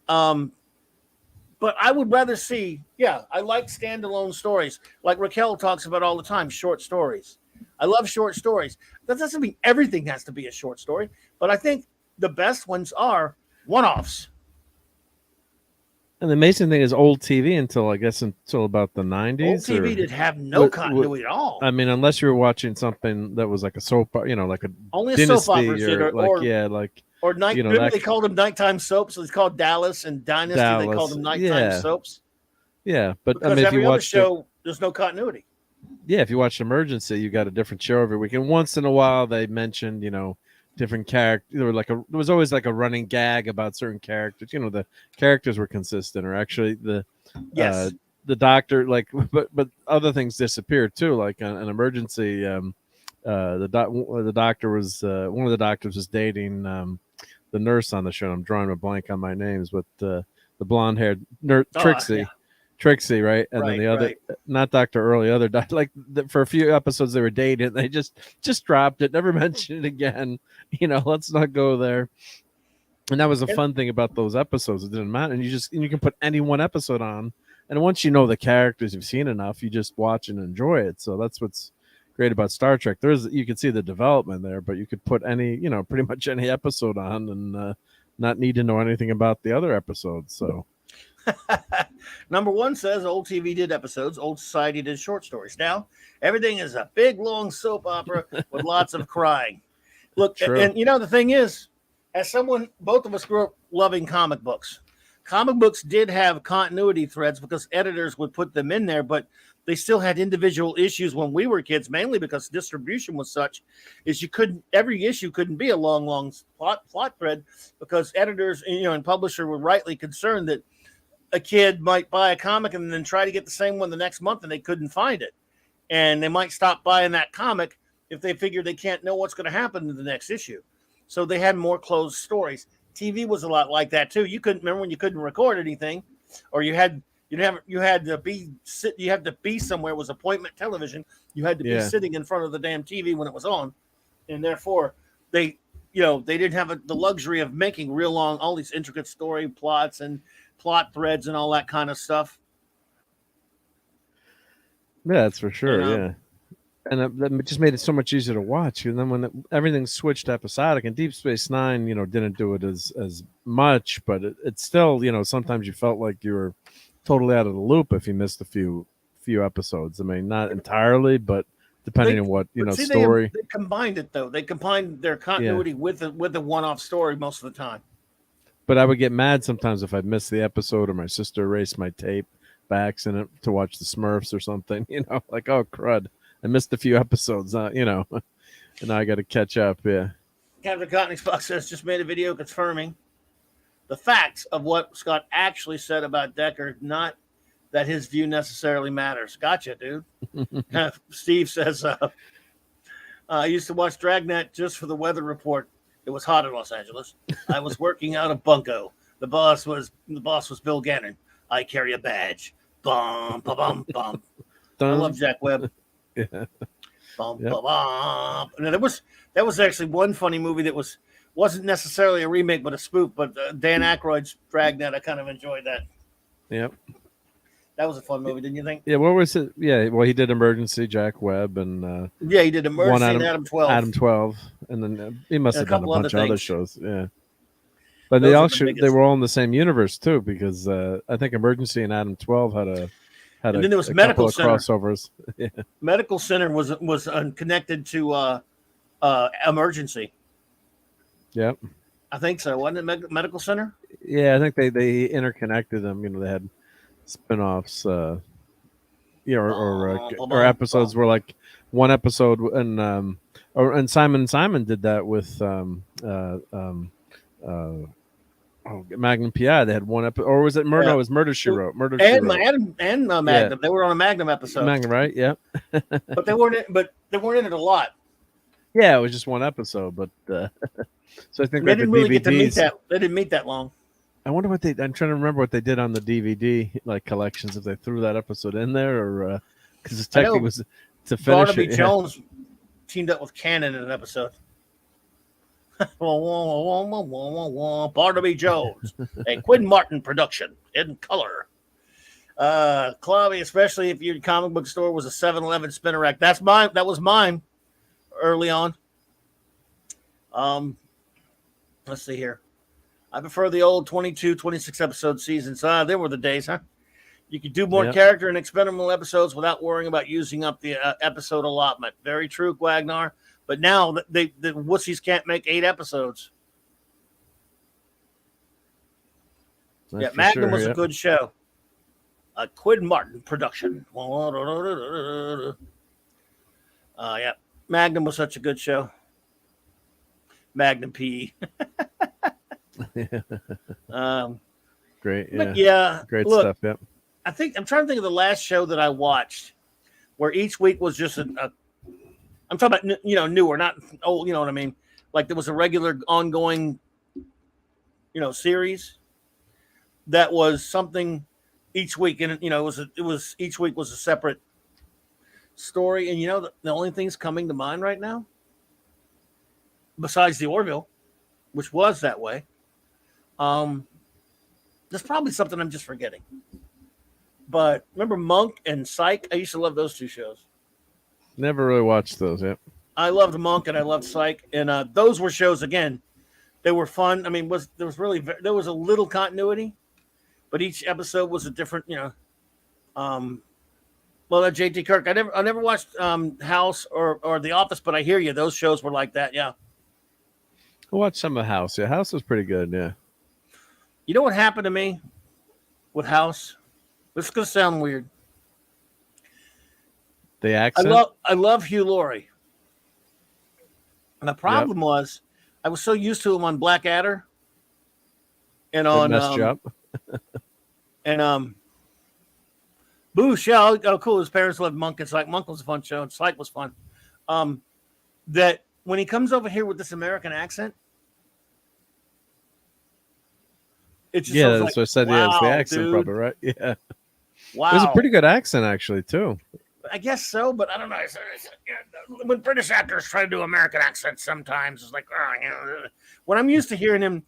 S1: But I would rather see, I like standalone stories. Like Raquel talks about all the time, short stories. I love short stories. That doesn't mean everything has to be a short story, but I think the best ones are one-offs.
S3: And the amazing thing is old TV until about the 90s.
S1: Old TV did have no continuity at all.
S3: I mean, unless you were watching something that was like a soap, like a
S1: only a
S3: dynasty
S1: soap opera
S3: or
S1: Or night.
S3: you know,
S1: Remember
S3: that
S1: they called them nighttime soaps. So it's called Dallas and Dynasty. They
S3: Dallas.
S1: called them nighttime
S3: Yeah.
S1: soaps
S3: Yeah, but I
S1: because
S3: mean, if you
S1: every other
S3: watch
S1: show, there's no continuity.
S3: if you watch Emergency, you got a different show every week, and once in a while they mentioned, different characters. There was always like a running gag about certain characters. The characters were consistent, or actually
S1: Yes.
S3: the doctor, but other things disappeared too. Like an Emergency, the doctor was one of the doctors was dating the nurse on the show. I'm drawing a blank on my names, but the blonde haired nurse Trixie.
S1: Yeah.
S3: Trixie, right? And then
S1: Right,
S3: the other,
S1: right.
S3: not Dr. Early, other for a few episodes they were dating. They just dropped it, never mentioned it again. Let's not go there. And that was a fun thing about those episodes. It didn't matter, and you can put any one episode on, and once you know the characters, you've seen enough, you just watch and enjoy it. So that's what's great about Star Trek. You can see the development there, but you could put any, pretty much any episode on and not need to know anything about the other episodes. So.
S1: Number one says old TV did episodes, old society did short stories. Now everything is a big long soap opera with lots of crying. Look,
S3: True.
S1: and the thing is, as someone, both of us grew up loving comic books. Comic books did have continuity threads because editors would put them in there, but they still had individual issues when we were kids, mainly because distribution was such is every issue couldn't be a long plot thread because editors, and publisher were rightly concerned that a kid might buy a comic and then try to get the same one the next month and they couldn't find it. And they might stop buying that comic if they figure they can't know what's going to happen in the next issue. So they had more closed stories. TV was a lot like that too. You couldn't remember when you couldn't record anything, or you had to be somewhere. It was appointment television. You had to be sitting in front of the damn TV when it was on. And therefore they didn't have the luxury of making real long, all these intricate story plots and plot threads and all that kind of stuff.
S3: Yeah, that's for sure. Yeah, and that just made it so much easier to watch. And then when everything switched to episodic, and Deep Space Nine, didn't do it as much, but it still, sometimes you felt like you were totally out of the loop if you missed a few episodes. I mean, not entirely, but depending on what story.
S1: They combined it though. They combined their continuity with the one-off story most of the time.
S3: But I would get mad sometimes if I'd miss the episode or my sister erased my tape by accident to watch the Smurfs or something, like, oh, crud. I missed a few episodes, and now I got to catch up, yeah.
S1: Captain Cottony Fox says, just made a video confirming the facts of what Scott actually said about Decker, not that his view necessarily matters. Gotcha, dude. Steve says, I used to watch Dragnet just for the weather report. It was hot in Los Angeles. I was working out of bunko. The boss was Bill Gannon. I carry a badge. Bum, bum, bum. I love Jack Webb.
S3: Yeah.
S1: Bum, yep. Bum. And that was actually one funny movie that wasn't necessarily a remake but a spoof. But Dan Aykroyd's Dragnet, I kind of enjoyed that.
S3: Yep.
S1: That was a fun movie, didn't you think?
S3: Yeah, what was it? Yeah, well, he did Emergency, Jack Webb, and
S1: he did Emergency and Adam 12.
S3: Adam 12, and then he must have done a bunch of other shows. Yeah, but
S1: Those
S3: they were all in the same universe too, because I think Emergency and Adam 12 had
S1: and then there was Medical Center.
S3: Crossovers. Yeah.
S1: Medical Center was connected to Emergency.
S3: Yep,
S1: I think so. Wasn't it Medical Center?
S3: Yeah, I think they interconnected them. They had spin-offs, or episodes were like one episode, and Simon did that with Magnum PI. They had one episode, or was it Murder? No, it was Murder She Wrote.
S1: Magnum. Yeah. They were on a Magnum episode.
S3: Magnum, right? Yeah.
S1: but they weren't in it a lot.
S3: Yeah, it was just one episode, but so I think
S1: they didn't really get to meet that. They didn't meet that long.
S3: I wonder I'm trying to remember what they did on the DVD collections, if they threw that episode in there, or because technically was to finish
S1: Barnaby
S3: it.
S1: Jones teamed up with Cannon in an episode. Barnaby Jones, a Quinn Martin production in color. Clobby, especially if your comic book store was a 7-Eleven spinner rack. That's mine. That was mine early on. Let's see here. I prefer the old 22, 26 episode seasons. There were the days, huh? You could do more character and experimental episodes without worrying about using up the episode allotment. Very true, Wagner. But now the wussies can't make 8 episodes.
S3: That's
S1: Yeah,
S3: for
S1: Magnum
S3: sure,
S1: was a
S3: yeah.
S1: good show. A Quinn Martin production. Yeah, Magnum was such a good show. Magnum P. um,
S3: Great,
S1: but
S3: yeah.
S1: yeah,
S3: Great
S1: look,
S3: stuff, yep.
S1: I think I'm trying to think of the last show that I watched where each week was just a I'm talking about newer, not old. You know what I mean? Like there was a regular ongoing series that was something each week, and it was each week was a separate story. And the only things coming to mind right now, besides the Orville, which was that way, um, there's probably something I'm just forgetting. But remember Monk and Psych? I used to love those two shows.
S3: Never really watched those, yep.
S1: I loved Monk and I loved Psych, and those were shows again. They were fun. I mean, there was a little continuity, but each episode was a different. Um, well, that JT Kirk. I never watched House or The Office, but I hear you. Those shows were like that. Yeah.
S3: I watched some of House. Yeah, House was pretty good, yeah.
S1: You know what happened to me with House? This is gonna sound weird.
S3: The
S1: I
S3: accent?
S1: love Hugh Laurie. And the problem was I was so used to him on Blackadder and
S3: It
S1: on
S3: messed you up.
S1: and Boosh, yeah, oh cool. His parents loved Monk. It's like Monk was a fun show, and Psych was fun. That when he comes over here with this American accent, it's just
S3: Yeah,
S1: like,
S3: that's what I said.
S1: wow,
S3: Yeah, it's the accent,
S1: dude.
S3: probably, right? Yeah.
S1: Wow.
S3: It was a pretty good accent, actually, too.
S1: I guess so, but I don't know. When British actors try to do American accents, sometimes it's like, when I'm used to hearing him,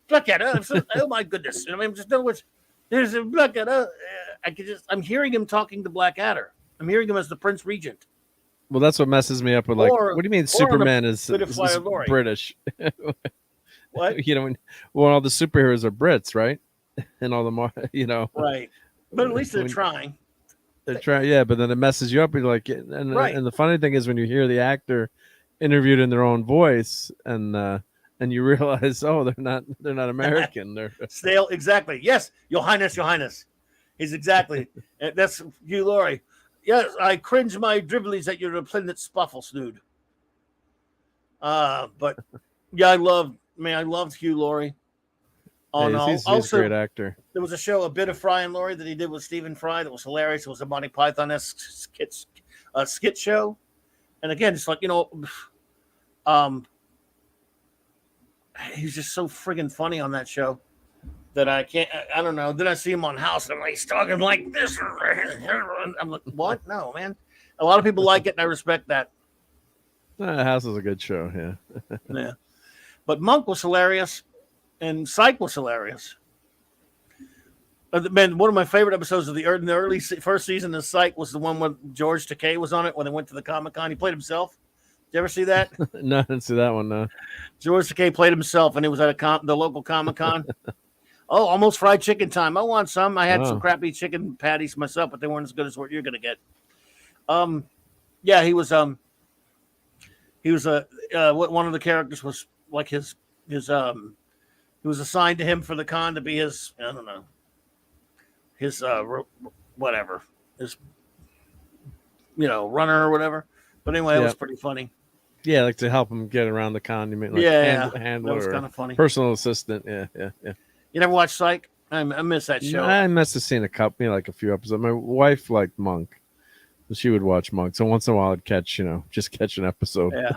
S1: Blackadder, oh my goodness! I mean, just know what's there's a Blackadder. I'm hearing him talking to Blackadder. I'm hearing him as the Prince Regent.
S3: Well, that's what messes me up with, like, what do you mean Superman is British?
S1: What?
S3: When all the superheroes are Brits, right? And all the more,
S1: Right. But at least they're trying.
S3: They're trying, yeah. But then it messes you up. You're like, and
S1: Right.
S3: And the funny thing is when you hear the actor interviewed in their own voice, and you realize, oh, they're not American. They're
S1: Stale. Exactly. Yes, Your Highness. He's exactly. That's Hugh Laurie. Yes, I cringe my dribblies at your replendent spuffle, snood. But yeah, I loved Hugh Laurie.
S3: he's a great actor.
S1: There was a show, A Bit of Fry and Laurie, that he did with Stephen Fry that was hilarious. It was a Monty Python-esque skit show. And again, it's like, he's just so friggin' funny on that show that I can't, I don't know. Then I see him on House and I'm like, he's talking like this. I'm like, what? No, man. A lot of people like it and I respect that.
S3: House is a good show, yeah.
S1: Yeah. But Monk was hilarious and Psych was hilarious. Man, one of my favorite episodes of the early first season of Psych was the one where George Takei was on it when they went to the Comic-Con. He played himself. Did you ever see that?
S3: No, I didn't see that one, no.
S1: George Takei played himself, and it was at the local Comic-Con. Oh, almost fried chicken time. I want some. I had some crappy chicken patties myself, but they weren't as good as what you're going to get. Yeah, he was one of the characters was like his he was assigned to him for the con to be his, I don't know, his whatever, his runner or whatever. But anyway, it was pretty funny.
S3: Yeah, like to help him get around the con. You mean like handler,
S1: that was kind of funny.
S3: Personal assistant. Yeah.
S1: You never watched Psych? I miss that show.
S3: I must have seen a few episodes. My wife liked Monk, so she would watch Monk. So once in a while, I'd catch an episode.
S1: Yeah,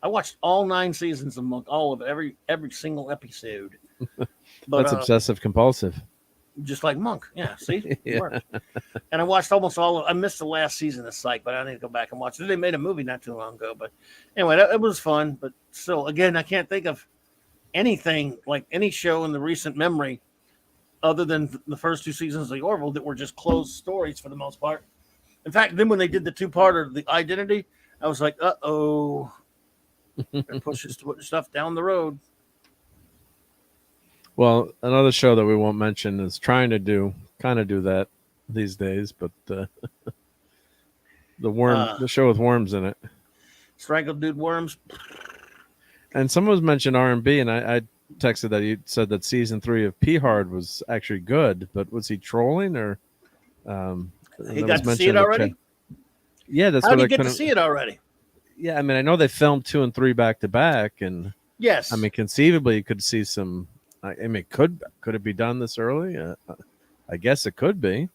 S1: I watched all 9 seasons of Monk, all of it, every single episode. But,
S3: that's obsessive compulsive.
S1: Just like Monk. Yeah, see?
S3: Yeah.
S1: Worked. And I watched almost all of I missed the last season of Psych, but I need to go back and watch it. They made a movie not too long ago. But anyway, it was fun. But still, again, I can't think of anything like any show in the recent memory other than the first 2 seasons of The Orville that were just closed stories for the most part. In fact, then when they did the 2-parter, The Identity, I was like, uh-oh. They're pushing stuff down the road.
S3: Well, another show that we won't mention is trying to do that these days, but the show with worms in it.
S1: Strangled Dude Worms.
S3: And someone was mentioned R&B, and I texted that you said that season 3 of P Hard was actually good, but was he trolling or?
S1: He
S3: that
S1: got
S3: was
S1: to see it
S3: mentioned in the
S1: already.
S3: chat. Yeah, that's
S1: How
S3: what
S1: did
S3: I
S1: he get to
S3: couldn't.
S1: see it already?
S3: Yeah, I mean, I know they filmed 2 and 3 back to back, and
S1: Yes.
S3: I mean, conceivably, you could see some. I mean, could it be done this early? I guess it could be,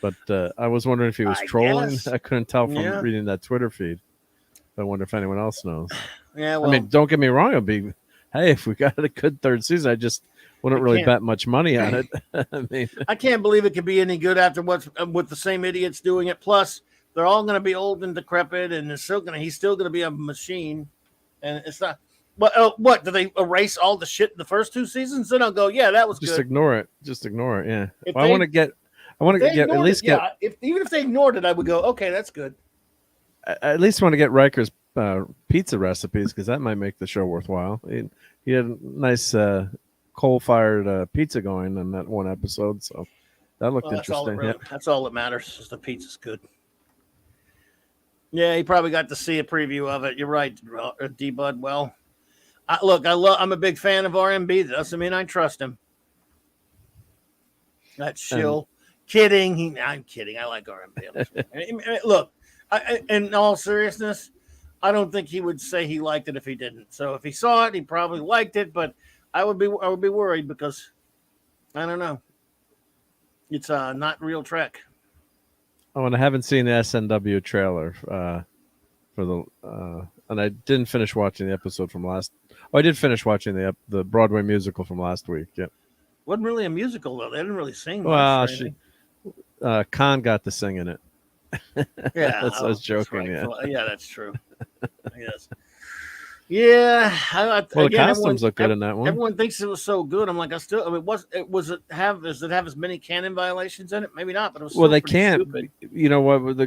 S3: but I was wondering if he was
S1: I
S3: trolling.
S1: guess.
S3: I couldn't tell from
S1: Yeah.
S3: reading that Twitter feed. I wonder if anyone else knows.
S1: Yeah.
S3: I
S1: Well,
S3: mean, don't get me wrong. It'd be, hey, if we got a good third season, I just wouldn't
S1: I
S3: really
S1: can't-
S3: bet much money on it. I mean,
S1: I can't believe it could be any good after what's with the same idiots doing it. Plus, they're all going to be old and decrepit, and he's still going to be a machine. And it's not. What do they erase all the shit in the first 2 seasons? Then I'll go, yeah, that was
S3: just
S1: good.
S3: ignore it. Just ignore it. Yeah.
S1: If
S3: Well, I
S1: they-
S3: want to get at least get.
S1: Yeah, even if they ignored it, I would go, okay, that's good.
S3: I at least want to get Riker's pizza recipes because that might make the show worthwhile. He had a nice coal-fired pizza going in that one episode, so that looked interesting.
S1: That's all that matters. Is the pizza's good. Yeah, he probably got to see a preview of it. You're right, D Bud. Well, I'm a big fan of RMB. That doesn't mean I trust him. That's shill. Kidding. I'm kidding. I like RMB. Look, in all seriousness, I don't think he would say he liked it if he didn't. So if he saw it, he probably liked it. But I would be worried because I don't know. It's not real Trek.
S3: Oh, and I haven't seen the SNW trailer for the and I didn't finish watching the episode from last. Oh, I did finish watching the Broadway musical from last week. Yeah,
S1: Wasn't really a musical though. They didn't really sing.
S3: Well,
S1: much
S3: Khan got to sing in it.
S1: Yeah,
S3: I was joking.
S1: Right.
S3: Yeah,
S1: Well, yeah, that's true. Yes. Yeah.
S3: well, the costumes look good in that one.
S1: Everyone thinks it was so good. I'm like, does it have as many canon violations in it? Maybe not, but it was.
S3: Well,
S1: still
S3: they
S1: pretty
S3: can't.
S1: stupid.
S3: You know what?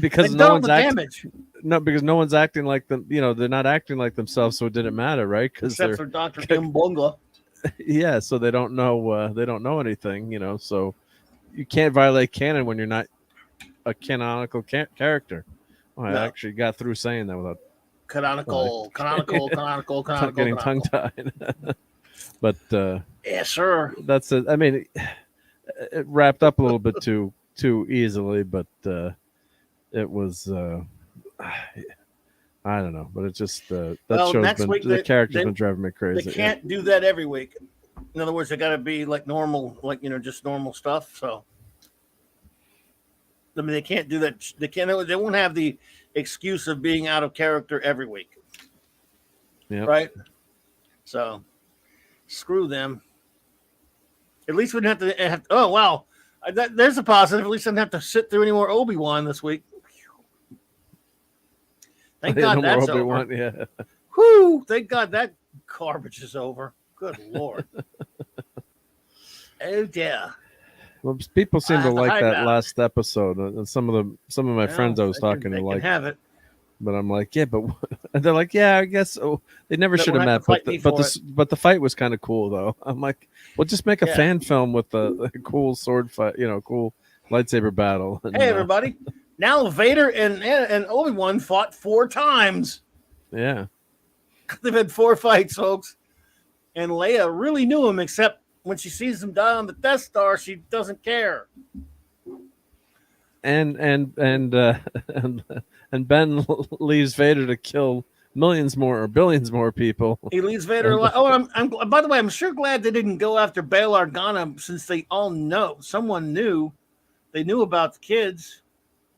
S3: Because
S1: They've
S3: no
S1: done
S3: one's
S1: the
S3: acting.
S1: damage,
S3: No, because no one's acting like them. You know, they're not acting like themselves, so it didn't matter, right? Because
S1: except for Dr. Mbonga.
S3: yeah, so they don't know. They don't know anything. You know, so you can't violate canon when you're not a canonical character. Oh, I actually got through saying that without
S1: Canonical.
S3: getting tongue tied. But
S1: yeah, sure.
S3: that's it. I mean, it wrapped up a little bit too easily, but it was. I don't know, but it's just that show's
S1: next
S3: been
S1: week
S3: the character's been driving me
S1: They
S3: crazy.
S1: can't do that every week. In other words, they got to be like normal, just normal stuff. So, I mean, they can't do that. They won't have the excuse of being out of character every week.
S3: Yeah.
S1: Right. So, screw them. At least we didn't have to have. Oh wow, there's a positive. At least I didn't have to sit through any more Obi-Wan this week. Thank God that's over.
S3: Yeah.
S1: Whew, thank God that garbage is over. Good Lord. Oh dear.
S3: Well, people seem to like that
S1: out.
S3: last episode, and some of my friends I was talking to like
S1: have it.
S3: But I'm like, yeah, but and they're like, yeah, I guess so. They never should have met, but the fight was kind of cool though. I'm like, well, just make a fan film with a cool sword fight, cool lightsaber battle. And,
S1: hey, everybody! Now Vader and Obi-Wan fought 4 times.
S3: Yeah,
S1: they've had 4 fights, folks. And Leia really knew him, except when she sees him die on the Death Star, she doesn't care.
S3: And Ben leaves Vader to kill millions more or billions more people.
S1: He leaves Vader alive. Oh, I'm by the way, I'm sure glad they didn't go after Bail Organa, since they all know. Someone knew. They knew about the kids.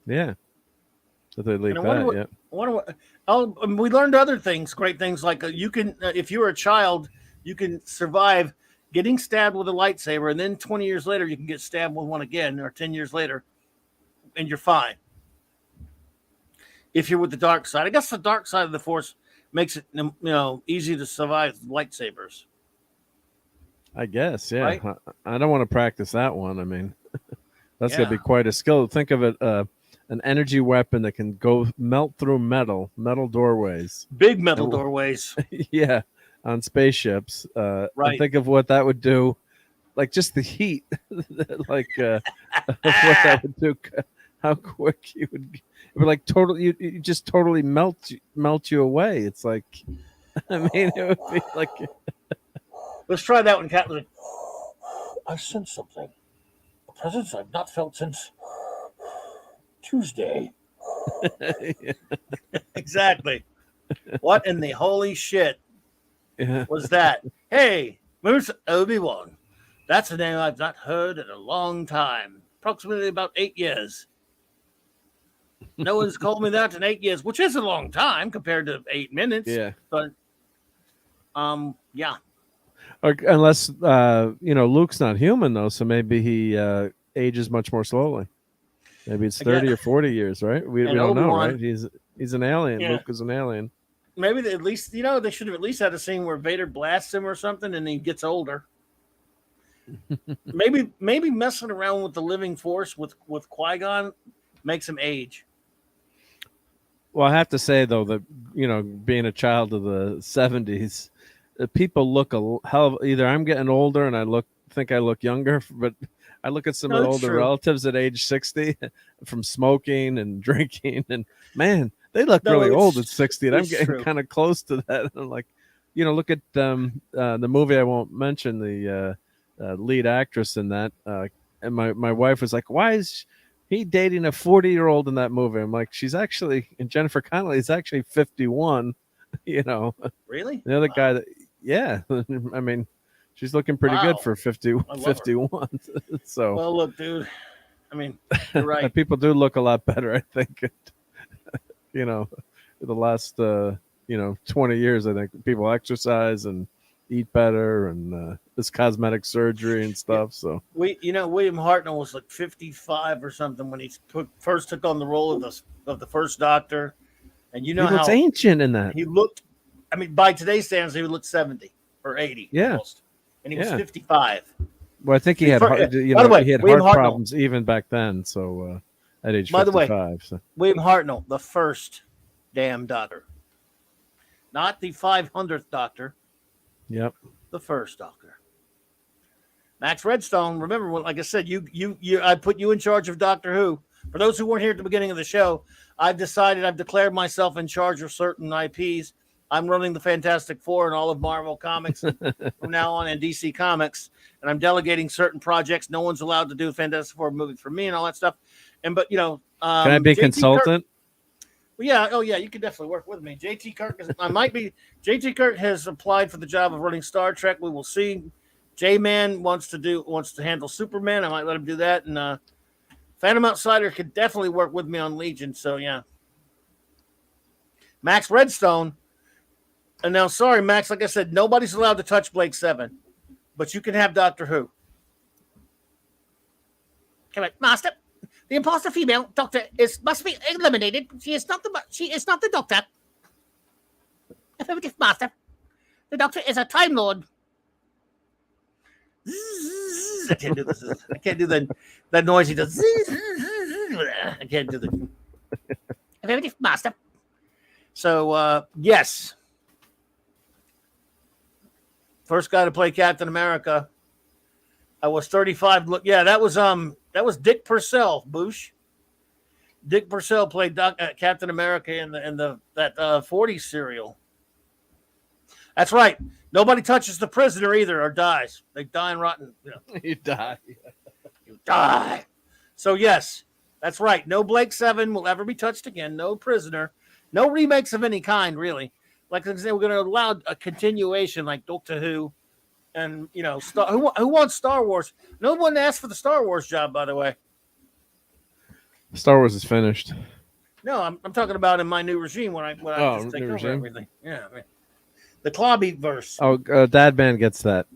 S3: Yeah. That they leave that,
S1: we learned other things, great things, like you can, if you're a child, you can survive getting stabbed with a lightsaber, and then 20 years later, you can get stabbed with one again, or 10 years later, and you're fine. If you're with the dark side, I guess the dark side of the Force makes it, easy to survive lightsabers.
S3: I guess, yeah.
S1: Right?
S3: I don't want to practice that one. I mean, that's going to be quite a skill. Think of it, an energy weapon that can go melt through metal doorways.
S1: Big metal doorways.
S3: Yeah, on spaceships.
S1: Right.
S3: And think of what that would do, like just the heat, like what that would do, how quick it would like totally, you just totally melt you away. It's like, I mean, it would be like,
S1: Let's try that one, Cat. I sense something. A presence I've not felt since Tuesday. Exactly. What in the holy shit
S3: yeah.
S1: was that? Hey, Moose Obi-Wan. That's a name I've not heard in a long time. Approximately about 8 years. No one's called me that in 8 years, which is a long time compared to 8 minutes.
S3: Yeah.
S1: But yeah.
S3: Or, unless Luke's not human though, so maybe he ages much more slowly. Maybe it's 30
S1: Again,
S3: or 40 years, right? We
S1: and
S3: don't know,
S1: Obi-Wan-
S3: right? He's an alien.
S1: Yeah.
S3: Luke is an alien.
S1: Maybe at least they should have at least had a scene where Vader blasts him or something, and he gets older. maybe messing around with the living force with Qui-Gon makes him age.
S3: Well, I have to say though that being a child of the 70s, people look a hell of, either I'm getting older and I think I look younger, but I look at some of the
S1: that's
S3: older
S1: true.
S3: relatives at age 60 from smoking and drinking, and man, they look really old at 60, and I'm getting kind of close to that. I'm like, look at the movie I won't mention, the lead actress in that, and my wife was like, why is he dating a 40-year-old in that movie? I'm like, she's actually, and Jennifer Connelly is actually 51.
S1: Really?
S3: The other guy that, yeah, I mean, she's looking pretty good for 51. So,
S1: well, look, dude, I mean, you're right.
S3: People do look a lot better, I think. The last 20 years, I think people exercise and eat better, and this cosmetic surgery and stuff. So
S1: William Hartnell was like 55 or something when he first took on the role of the first Doctor, and
S3: he looks ancient in that.
S1: He looked, I mean, by today's standards, he would look 70 or 80.
S3: Yeah,
S1: almost. And he was 55.
S3: Well, I think he had he had heart problems even back then. So at age 55. By the way,
S1: William Hartnell, the first damn Doctor, not the 500th Doctor.
S3: Yep.
S1: The first Doctor. Max Redstone, remember, like I said, I put you in charge of Doctor Who. For those who weren't here at the beginning of the show, I've declared myself in charge of certain IPs. I'm running the Fantastic Four and all of Marvel Comics from now on, and DC Comics, and I'm delegating certain projects. No one's allowed to do a Fantastic Four movie for me and all that stuff. Can
S3: I be consultant?
S1: Yeah, you can definitely work with me. JT Kirk has applied for the job of running Star Trek. We will see. J-Man wants to handle Superman. I might let him do that. And Phantom Outsider could definitely work with me on Legion. So yeah. Max Redstone. And now, sorry, Max, like I said, nobody's allowed to touch Blake 7. But you can have Doctor Who.
S2: Come on, Master. The imposter female doctor must be eliminated. She is not the doctor. Affirmative, Master. The Doctor is a Time Lord.
S1: I can't do this. I can't do that noise he does. I can't do the.
S2: Affirmative, Master.
S1: So yes, first guy to play Captain America. I was 35. Look, yeah, that was Dick Purcell. Boosh. Dick Purcell played Captain America in that 40s serial. That's right. Nobody touches the prisoner either or dies. They die and rotten.
S3: You die.
S1: You die. So yes, that's right. No Blake 7 will ever be touched again. No prisoner. No remakes of any kind, really. Like I said, we're going to allow a continuation like Doctor Who. And, who wants Star Wars? No one asked for the Star Wars job, by the way.
S3: Star Wars is finished.
S1: No, I'm talking about in my new regime when I just take over everything. Yeah, I mean, the Clobberin verse.
S3: Oh, Dadman gets that.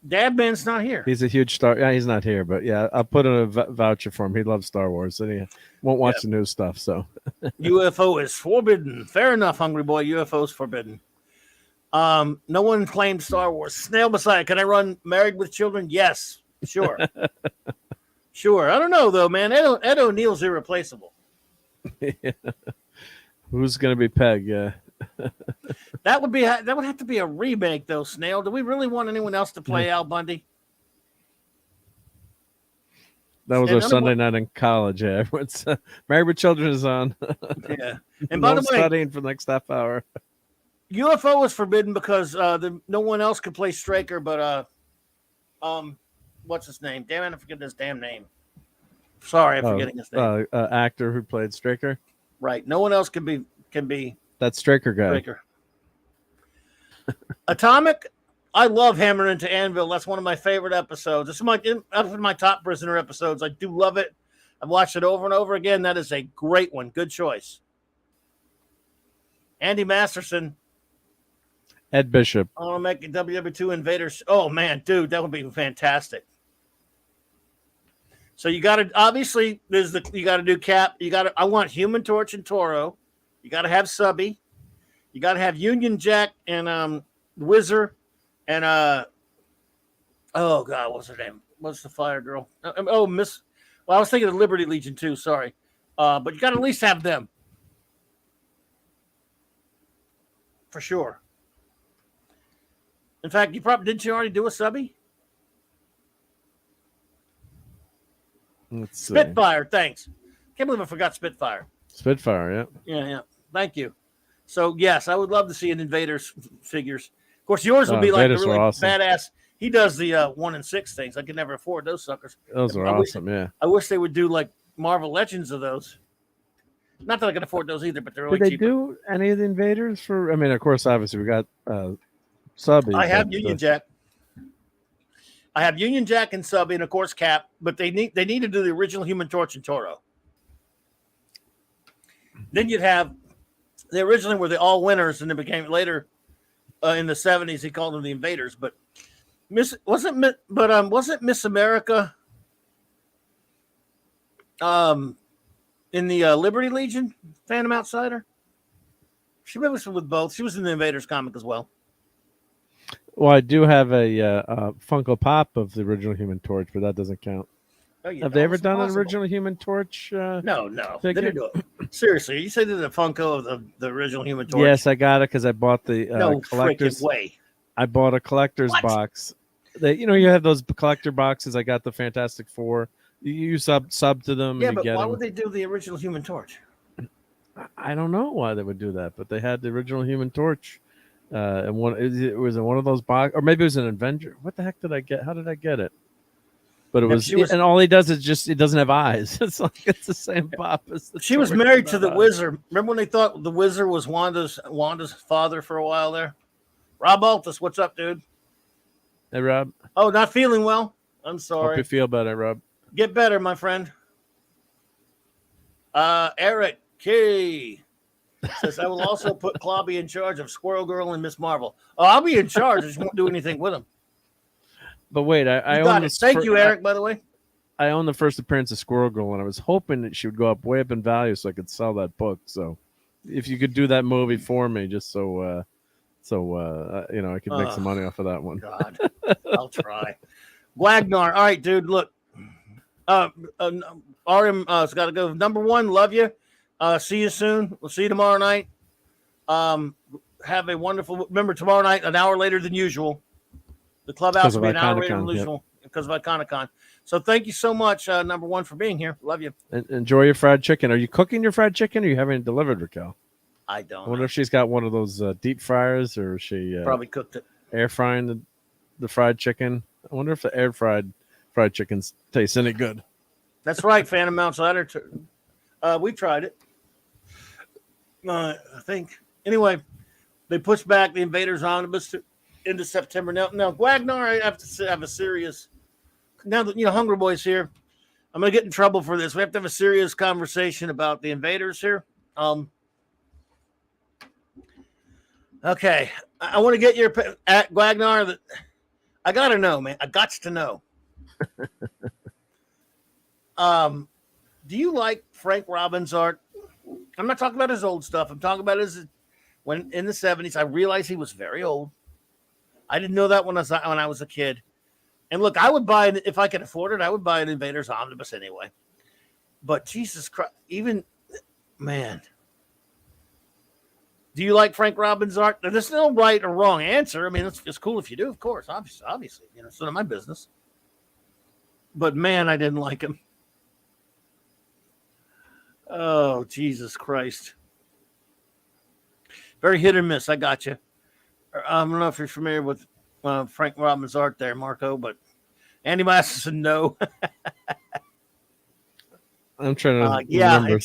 S1: Dadman's not here.
S3: He's a huge star. Yeah, he's not here, but yeah, I'll put in a voucher for him. He loves Star Wars, and he won't watch the new stuff. So
S1: UFO is forbidden. Fair enough, hungry boy. UFO is forbidden. No one claimed Star Wars. Snail Messiah, can I run Married with Children? Yes, sure. Sure. I don't know though, man. Ed O'Neill's irreplaceable.
S3: Yeah. Who's gonna be Peg? Yeah.
S1: That would have to be a remake though, Snail. Do we really want anyone else to play Al Bundy?
S3: That was our Sunday night in college. Yeah, everyone's Married with Children is on.
S1: Yeah. And by the way,
S3: studying for the next half hour.
S1: UFO was forbidden because no one else could play Straker, but what's his name? Damn it, I forget his damn name. Sorry, I'm forgetting his name.
S3: Actor who played Straker.
S1: Right, no one else can be
S3: that Straker guy.
S1: Straker. Atomic. I love Hammer into Anvil. That's one of my favorite episodes. It's my top prisoner episodes. I do love it. I've watched it over and over again. That is a great one. Good choice. Andy Masterson.
S3: Ed Bishop.
S1: I want to make a WW2 Invaders. Oh man, dude, that would be fantastic. So you got to obviously you got to do Cap. I want Human Torch and Toro. You got to have Subby. You got to have Union Jack and Whizzer and oh god, what's her name? What's the fire girl? Miss. Well, I was thinking of Liberty Legion too. Sorry, but you got to at least have them for sure. In fact, didn't you already do a Subby? Spitfire, thanks. Can't believe I forgot Spitfire.
S3: Spitfire, yeah.
S1: Yeah. Thank you. So yes, I would love to see an Invaders figures. Of course, yours will be like the really awesome. Badass. He does the 1 and 6 things. I could never afford those suckers.
S3: Those are awesome, yeah.
S1: I wish they would do like Marvel Legends of those. Not that I can afford those either, but they're really cheap.
S3: Did they do any of the Invaders for? I mean, of course, obviously we got Subby.
S1: I have Union Jack. I have Union Jack and Subby, and of course Cap. But they need to do the original Human Torch and Toro. Then you'd have they originally were the all winners, and they became later in the 70s. He called them the Invaders, but wasn't Miss America in the Liberty Legion Phantom Outsider? She was with both. She was in the Invaders comic as well.
S3: Well, I do have a Funko Pop of the original Human Torch, but that doesn't count.
S1: Oh,
S3: have they ever done an original Human Torch?
S1: No. They didn't do it. Seriously, you said that a Funko of the original Human Torch?
S3: Yes, I got it because I bought the collector's
S1: way.
S3: I bought a collector's box. You have those collector boxes. I got the Fantastic Four. You sub to them.
S1: Yeah,
S3: and
S1: but
S3: get
S1: why
S3: them.
S1: would they do the original Human Torch?
S3: I don't know why they would do that, but they had the original Human Torch. And it was in one of those boxes, or maybe it was an Avenger. What the heck did I get? How did I get it? But it was and all he does is just it doesn't have eyes. It's like it's the same pop as the
S1: She was married to the Wizard. Remember when they thought the Wizard was Wanda's father for a while there? Rob Altus, what's up, dude?
S3: Hey, Rob.
S1: Oh, not feeling well. I'm sorry.
S3: Hope you feel better, Rob.
S1: Get better, my friend. Eric K says I will also put Clobby in charge of Squirrel Girl and Miss Marvel. Oh, I'll be in charge. I just won't do anything with him.
S3: But wait, I
S1: own it. Thank you, Eric. By the way,
S3: I own the first appearance of Squirrel Girl, and I was hoping that she would go way up in value so I could sell that book. So, if you could do that movie for me, just so I could make some money off of that one.
S1: God, I'll try. Wagner, all right, dude. Look, RM has got to go. Number one, love you. See you soon. We'll see you tomorrow night. Have a wonderful. Remember, tomorrow night, an hour later than usual. The clubhouse will be an hour later than usual because of Iconicon. So thank you so much, number one, for being here. Love you.
S3: Enjoy your fried chicken. Are you cooking your fried chicken or are you having it delivered, Raquel?
S1: I don't.
S3: I wonder if she's got one of those deep fryers or is she
S1: probably cooked it.
S3: Air frying the fried chicken. I wonder if the air fried chickens taste any good.
S1: That's right, Phantom Outsider. We tried it. I think. Anyway, they pushed back the Invaders Omnibus into September. Now, Wagner, I have to have a serious. Now that Hungry Boy's here, I'm gonna get in trouble for this. We have to have a serious conversation about the Invaders here. Okay, I want to get your at Wagner. That I gotta know, man. I got to know. Do you like Frank Robbins' art? I'm not talking about his old stuff. I'm talking about his when in the 70s. I realized he was very old. I didn't know that when I was a kid. And look, I would buy it if I could afford it. I would buy an Invaders Omnibus anyway. But Jesus Christ, man. Do you like Frank Robbins' art? Now, there's no right or wrong answer. I mean, it's cool if you do, of course. Obviously, it's none of my business. But man, I didn't like him. Oh, Jesus Christ. Very hit or miss. I got you. I don't know if you're familiar with Frank Robbins' art there, Marco, but Andy Masterson, no.
S3: I'm trying to
S1: Yeah,
S3: remember.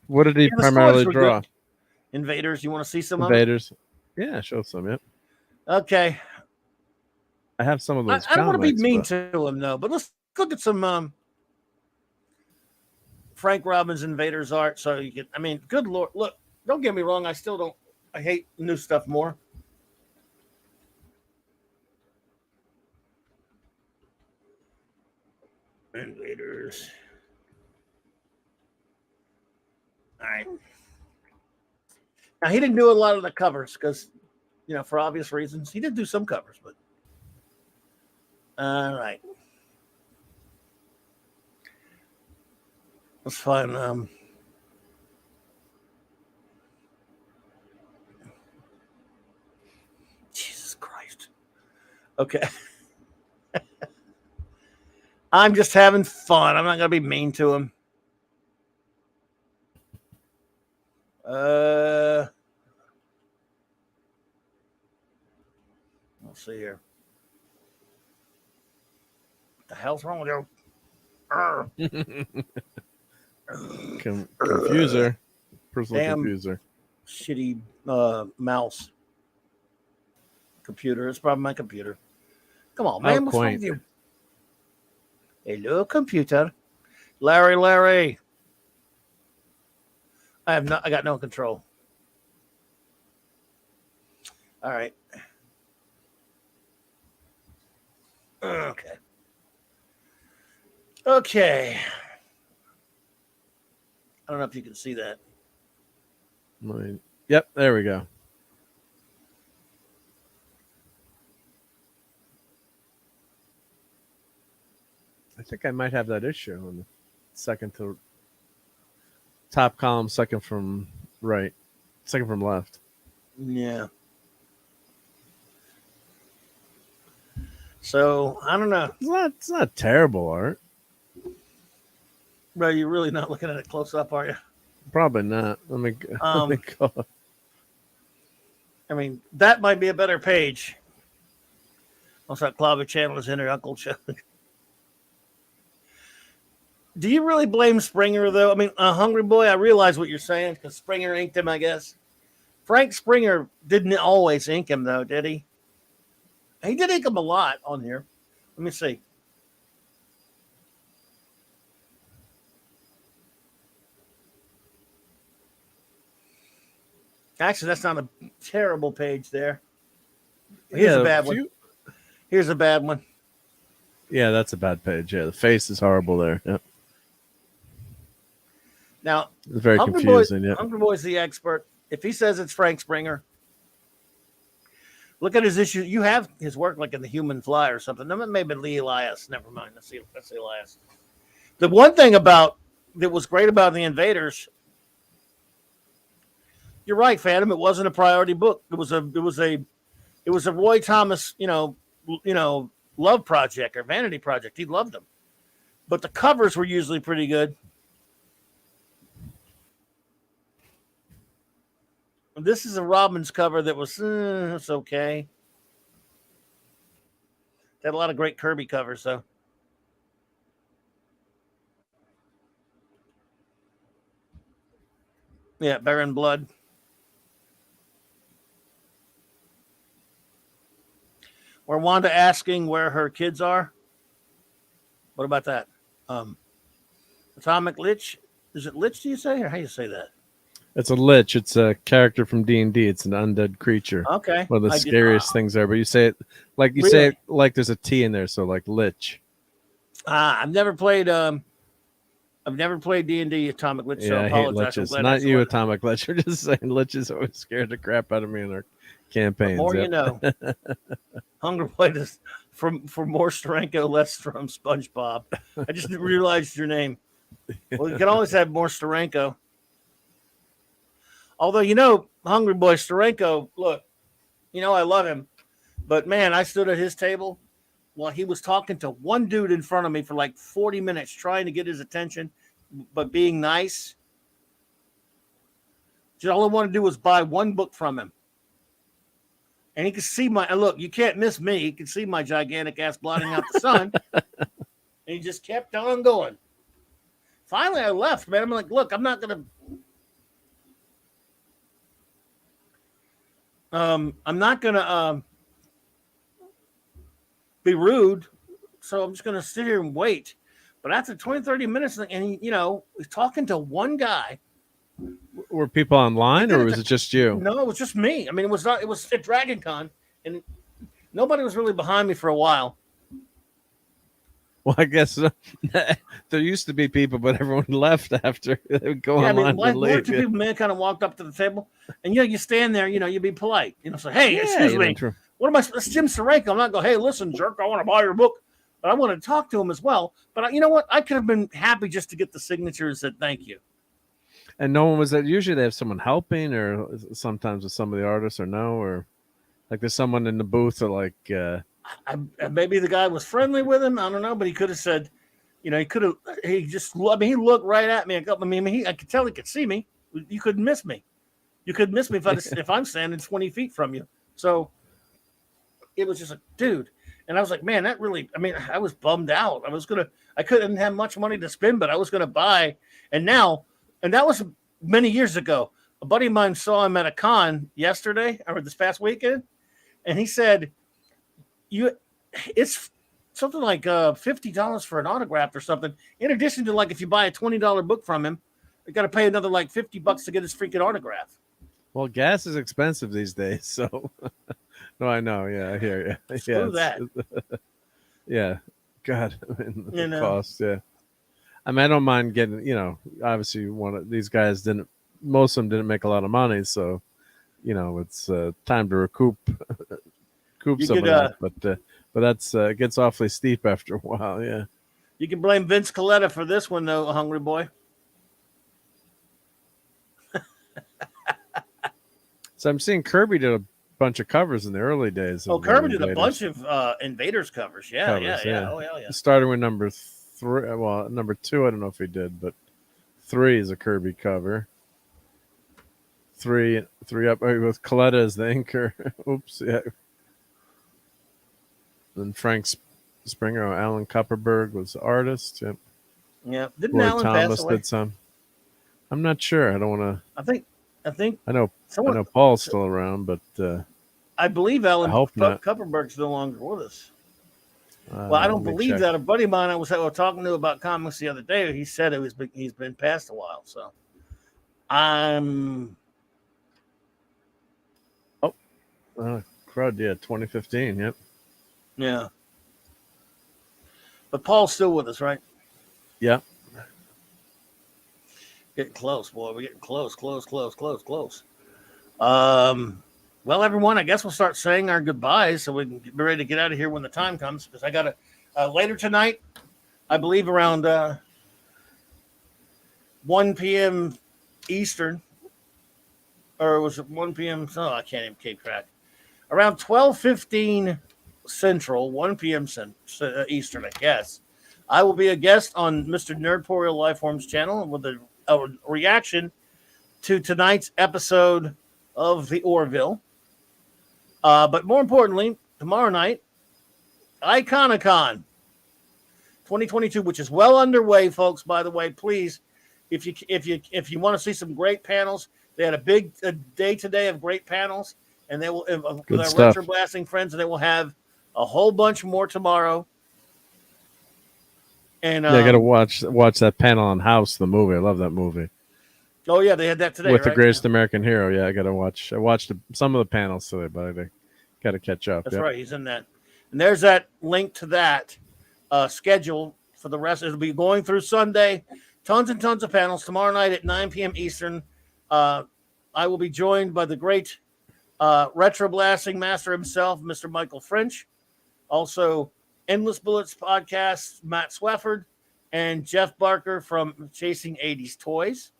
S3: What did he
S1: the stories
S3: primarily
S1: were
S3: draw?
S1: good. Invaders, you want to see some of
S3: Invaders. Yeah, show some. Yep.
S1: it? Okay.
S3: I have some of those
S1: I don't want to be
S3: comics.
S1: mean
S3: But
S1: to him, though, but let's look at some Frank Robbins Invaders art. So you can, I mean, good Lord. Look, don't get me wrong. I still don't, I hate new stuff more. Invaders. All right. Now, he didn't do a lot of the covers because, for obvious reasons. He did do some covers, but. All right. Let's find Jesus Christ. Okay. I'm just having fun. I'm not gonna be mean to him. Let's see here. What the hell's wrong with you?
S3: Confuser. Personal
S1: Damn.
S3: confuser.
S1: Shitty mouse. Computer. It's probably my computer. Come on, man. What's wrong with you? Hello, computer. Larry. I got no control. All right. Okay. I don't know if you can see that.
S3: Yep, there we go. I think I might have that issue on the second to top column, second from right, second from left.
S1: Yeah. So I don't know.
S3: It's not terrible art.
S1: Bro, you're really not looking at it close up, are you?
S3: Probably not. Let me go.
S1: I mean, that might be a better page. Also, Clobberin channel is in her Uncle Chuck. Do you really blame Springer, though? I mean, Hungry Boy, I realize what you're saying because Springer inked him, I guess. Frank Springer didn't always ink him, though, did he? He did ink him a lot on here. Let me see. Actually, that's not a terrible page there. Here's a bad one. Here's a bad one.
S3: Yeah, that's a bad page. Yeah, the face is horrible there. Yep.
S1: Now,
S3: it's very confusing. Yeah,
S1: Hungry Boy's the expert. If he says it's Frank Springer, look at his issue. You have his work like in the Human Fly or something. No, maybe Lee Elias. Never mind. That's Elias. The one thing that was great about the Invaders. You're right, Phantom. It wasn't a priority book. It was a Roy Thomas, love project or vanity project. He loved them, but the covers were usually pretty good. This is a Robbins cover that was it's okay. They had a lot of great Kirby covers, though. Yeah, Baron Blood. Or Wanda asking where her kids are. What about that? Atomic Lich. Is it Lich, do you say? Or how do you say that?
S3: It's a lich. It's a character from D&D. It's an undead creature.
S1: Okay.
S3: One of the scariest things there. But you say it like say it like there's a T in there, so like lich.
S1: I've never played D&D Atomic Lich, so I apologize.
S3: hate liches. Not you, Atomic Lich. You're just saying liches always scared the crap out of me in our campaigns.
S1: The more you know. Hungry Boy is for more Steranko, less from SpongeBob. I just realized your name. Well, you can always have more Steranko. Although, Hungry Boy Steranko, look, I love him. But, man, I stood at his table while he was talking to one dude in front of me for like 40 minutes trying to get his attention, but being nice. Just all I want to do was buy one book from him. And he could see and look, you can't miss me. He could see my gigantic ass blotting out the sun. And he just kept on going. Finally, I left, man. I'm like, look, I'm not going to be rude. So I'm just going to sit here and wait. But after 20, 30 minutes, and he, he's talking to one guy.
S3: Were people online, or was it just you?
S1: No, it was just me. I mean, it was at Dragon Con, and nobody was really behind me for a while.
S3: Well, I guess there used to be people, but everyone left after they would go online.
S1: One or two people may have kind of walked up to the table, and you stand there, you be polite, say, hey, excuse me, what am I? It's Jim Sareko. I'm not going, hey, listen, jerk, I want to buy your book, but I want to talk to him as well. But you know what? I could have been happy just to get the signatures that thank you.
S3: And no one was there. Usually they have someone helping, or sometimes with some of the artists, or no, or like there's someone in the booth, or like.
S1: Maybe the guy was friendly with him. I don't know, but he could have said, he could have. He just. I mean, he looked right at me. I could tell he could see me. You couldn't miss me. You couldn't miss me if I'm standing 20 feet from you. So it was just a dude, and I was like, man, that really. I mean, I was bummed out. I couldn't have much money to spend, but I was gonna buy, and that was many years ago. A buddy of mine saw him at a con yesterday or this past weekend, and he said, it's something like $50 for an autograph or something. In addition to, like, if you buy a $20 book from him, you got to pay another like $50 to get his freaking autograph.
S3: Well, gas is expensive these days, so no, I know. Yeah, I hear you.
S1: Screw that.
S3: Yeah, God, the cost. Yeah, I mean, I don't mind getting. Obviously, these guys most of them didn't make a lot of money, so it's time to recoup some of that. But that's it gets awfully steep after a while. Yeah,
S1: you can blame Vince Coletta for this one, though, Hungry Boy.
S3: So I'm seeing Kirby did a bunch of covers in the early days.
S1: Oh, Kirby did a bunch of Invaders covers. Yeah. Oh, hell yeah.
S3: Starting with number 3. Well, number 2, I don't know if he did, but 3 is a Kirby cover. 3 up with Coletta as the inker. Oops, yeah. Then Frank Springer, Alan Kupperberg was the artist. Yep.
S1: Yeah. Didn't
S3: Roy
S1: Alan
S3: Thomas
S1: pass away?
S3: did some. I'm not sure. I don't want to.
S1: I
S3: know Paul's still around, but
S1: I believe Alan
S3: not.
S1: Kupperberg's no longer with us. Well, I don't believe that. A buddy of mine I was talking to about comics the other day, he said he's been passed a while. So I'm.
S3: Crud, yeah, 2015. Yep.
S1: Yeah. But Paul's still with us, right?
S3: Yeah.
S1: Getting close, boy. We're getting close. Well, everyone, I guess we'll start saying our goodbyes so we can be ready to get out of here when the time comes, because I got to later tonight, I believe around 1 p.m. Eastern, or was it 1 p.m.? Oh, I can't even keep track. Around 12:15 Central, 1 p.m. Eastern, I guess. I will be a guest on Mr. Nerdporeal Lifeforms channel with a reaction to tonight's episode of the Orville. But more importantly, tomorrow night, Iconicon 2022, which is well underway, folks. By the way, please, if you want to see some great panels, they had a big day today of great panels, and they will with our retro blasting friends, and they will have a whole bunch more tomorrow. And
S3: I got to watch that panel on House, the movie. I love that movie.
S1: Oh yeah, they had that today
S3: with the Greatest American Hero. Yeah, I got to watch. I watched some of the panels today, but I got to catch up.
S1: That's right. He's in that, and there's that link to that schedule for the rest. It'll be going through Sunday. Tons and tons of panels tomorrow night at 9 p.m. Eastern. I will be joined by the great retro blasting master himself, Mr. Michael French. Also, Endless Bullets podcast, Matt Swafford, and Jeff Barker from Chasing 80s Toys.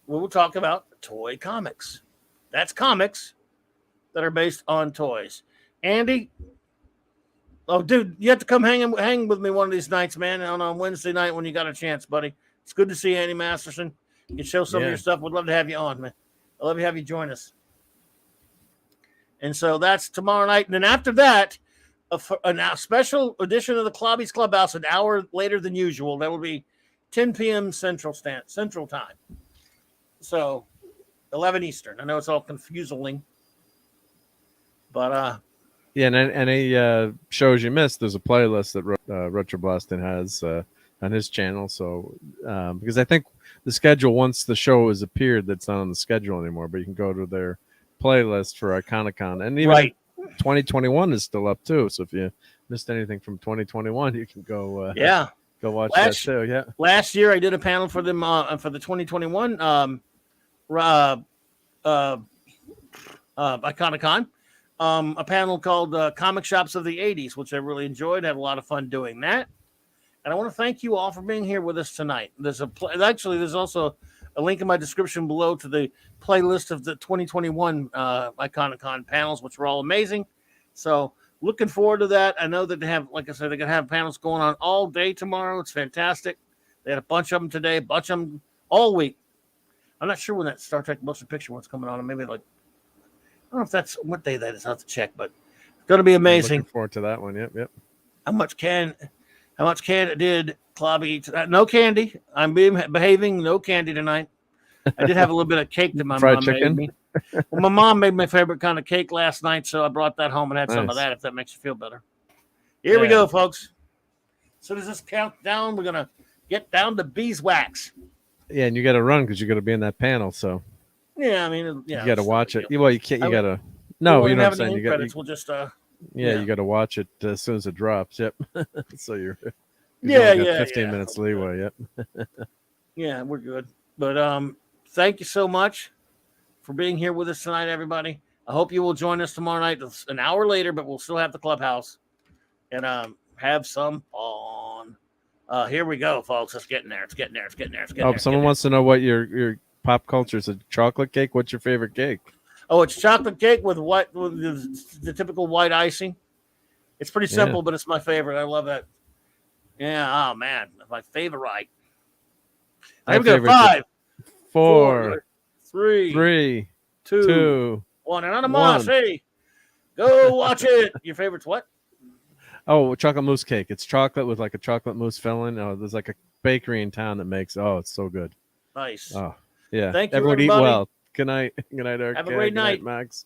S1: We will talk about toy comics. That's comics that are based on toys. Andy, oh, dude, you have to come hang with me one of these nights, man, on Wednesday night when you got a chance, buddy. It's good to see Andy Masterson. You can show some of your stuff. We'd love to have you on, man. I'd love to have you join us. And so that's tomorrow night. And then after that, a special edition of the Clobby's Clubhouse an hour later than usual. That will be 10 p.m. Central Time. So 11 Eastern. I know it's all confusing. But
S3: yeah, and any shows you missed, there's a playlist that Retro Blasting has on his channel. So because I think the schedule, once the show has appeared, that's not on the schedule anymore, but you can go to their playlist for Iconicon. And even
S1: right.
S3: 2021 is still up too. So if you missed anything from 2021, you can go go watch that too. Yeah.
S1: Last year I did a panel for them for the 2021 Iconicon. A panel called Comic Shops of the 80s, which I really enjoyed. Had a lot of fun doing that. And I want to thank you all for being here with us tonight. There's also a link in my description below to the playlist of the 2021 Iconicon panels, which were all amazing. So looking forward to that. I know that they have, like I said, they're going to have panels going on all day tomorrow. It's fantastic. They had a bunch of them today, a bunch of them all week. I'm not sure when that Star Trek Motion Picture one's coming on. Maybe like, I don't know if that's what day that is. I'll have to check, but it's going to be amazing.
S3: Looking forward to that one. Yep.
S1: How much candy did Clobby eat? No candy. I'm behaving. No candy tonight. I did have a little bit of cake that my
S3: Fried
S1: mom
S3: chicken?
S1: made me. Well, my mom made my favorite kind of cake last night, so I brought that home and had some of
S3: Nice.
S1: that, if that makes you feel better. Here we go, folks. So does this count down? We're going to get down to beeswax.
S3: Yeah, and you got to run because you got to be in that panel. So
S1: Yeah, I mean, yeah,
S3: you got to watch it. Well, you can't. You got to.
S1: we
S3: No,
S1: won't
S3: you know
S1: have
S3: what I'm
S1: any
S3: saying. You got.
S1: credits. We'll just
S3: You got to watch it as soon as it drops. Yep. So you're.
S1: Yeah,
S3: only got
S1: yeah,
S3: 15
S1: yeah.
S3: minutes leeway. Yep.
S1: Yeah, we're good. But thank you so much for being here with us tonight, everybody. I hope you will join us tomorrow night. It's an hour later, but we'll still have the clubhouse and have some fun. Here we go, folks. It's getting there.
S3: Oh, someone wants to know what your pop culture is. A chocolate cake. What's your favorite cake?
S1: Oh, it's chocolate cake with the typical white icing. It's pretty simple, but it's my favorite. I love that. Yeah. Oh man, my favorite. Here we go. 5,
S3: 4,
S1: 3, 2, 1. And on the
S3: one.
S1: hey, go watch it. Your favorite's what?
S3: Oh, chocolate mousse cake. It's chocolate with like a chocolate mousse filling. Oh, there's like a bakery in town that makes. Oh, it's so good.
S1: Nice.
S3: Oh, yeah.
S1: Thank you,
S3: Everyone
S1: everybody.
S3: eat well. Good night. Good night, Eric.
S1: Have a great
S3: Good
S1: night.
S3: Max.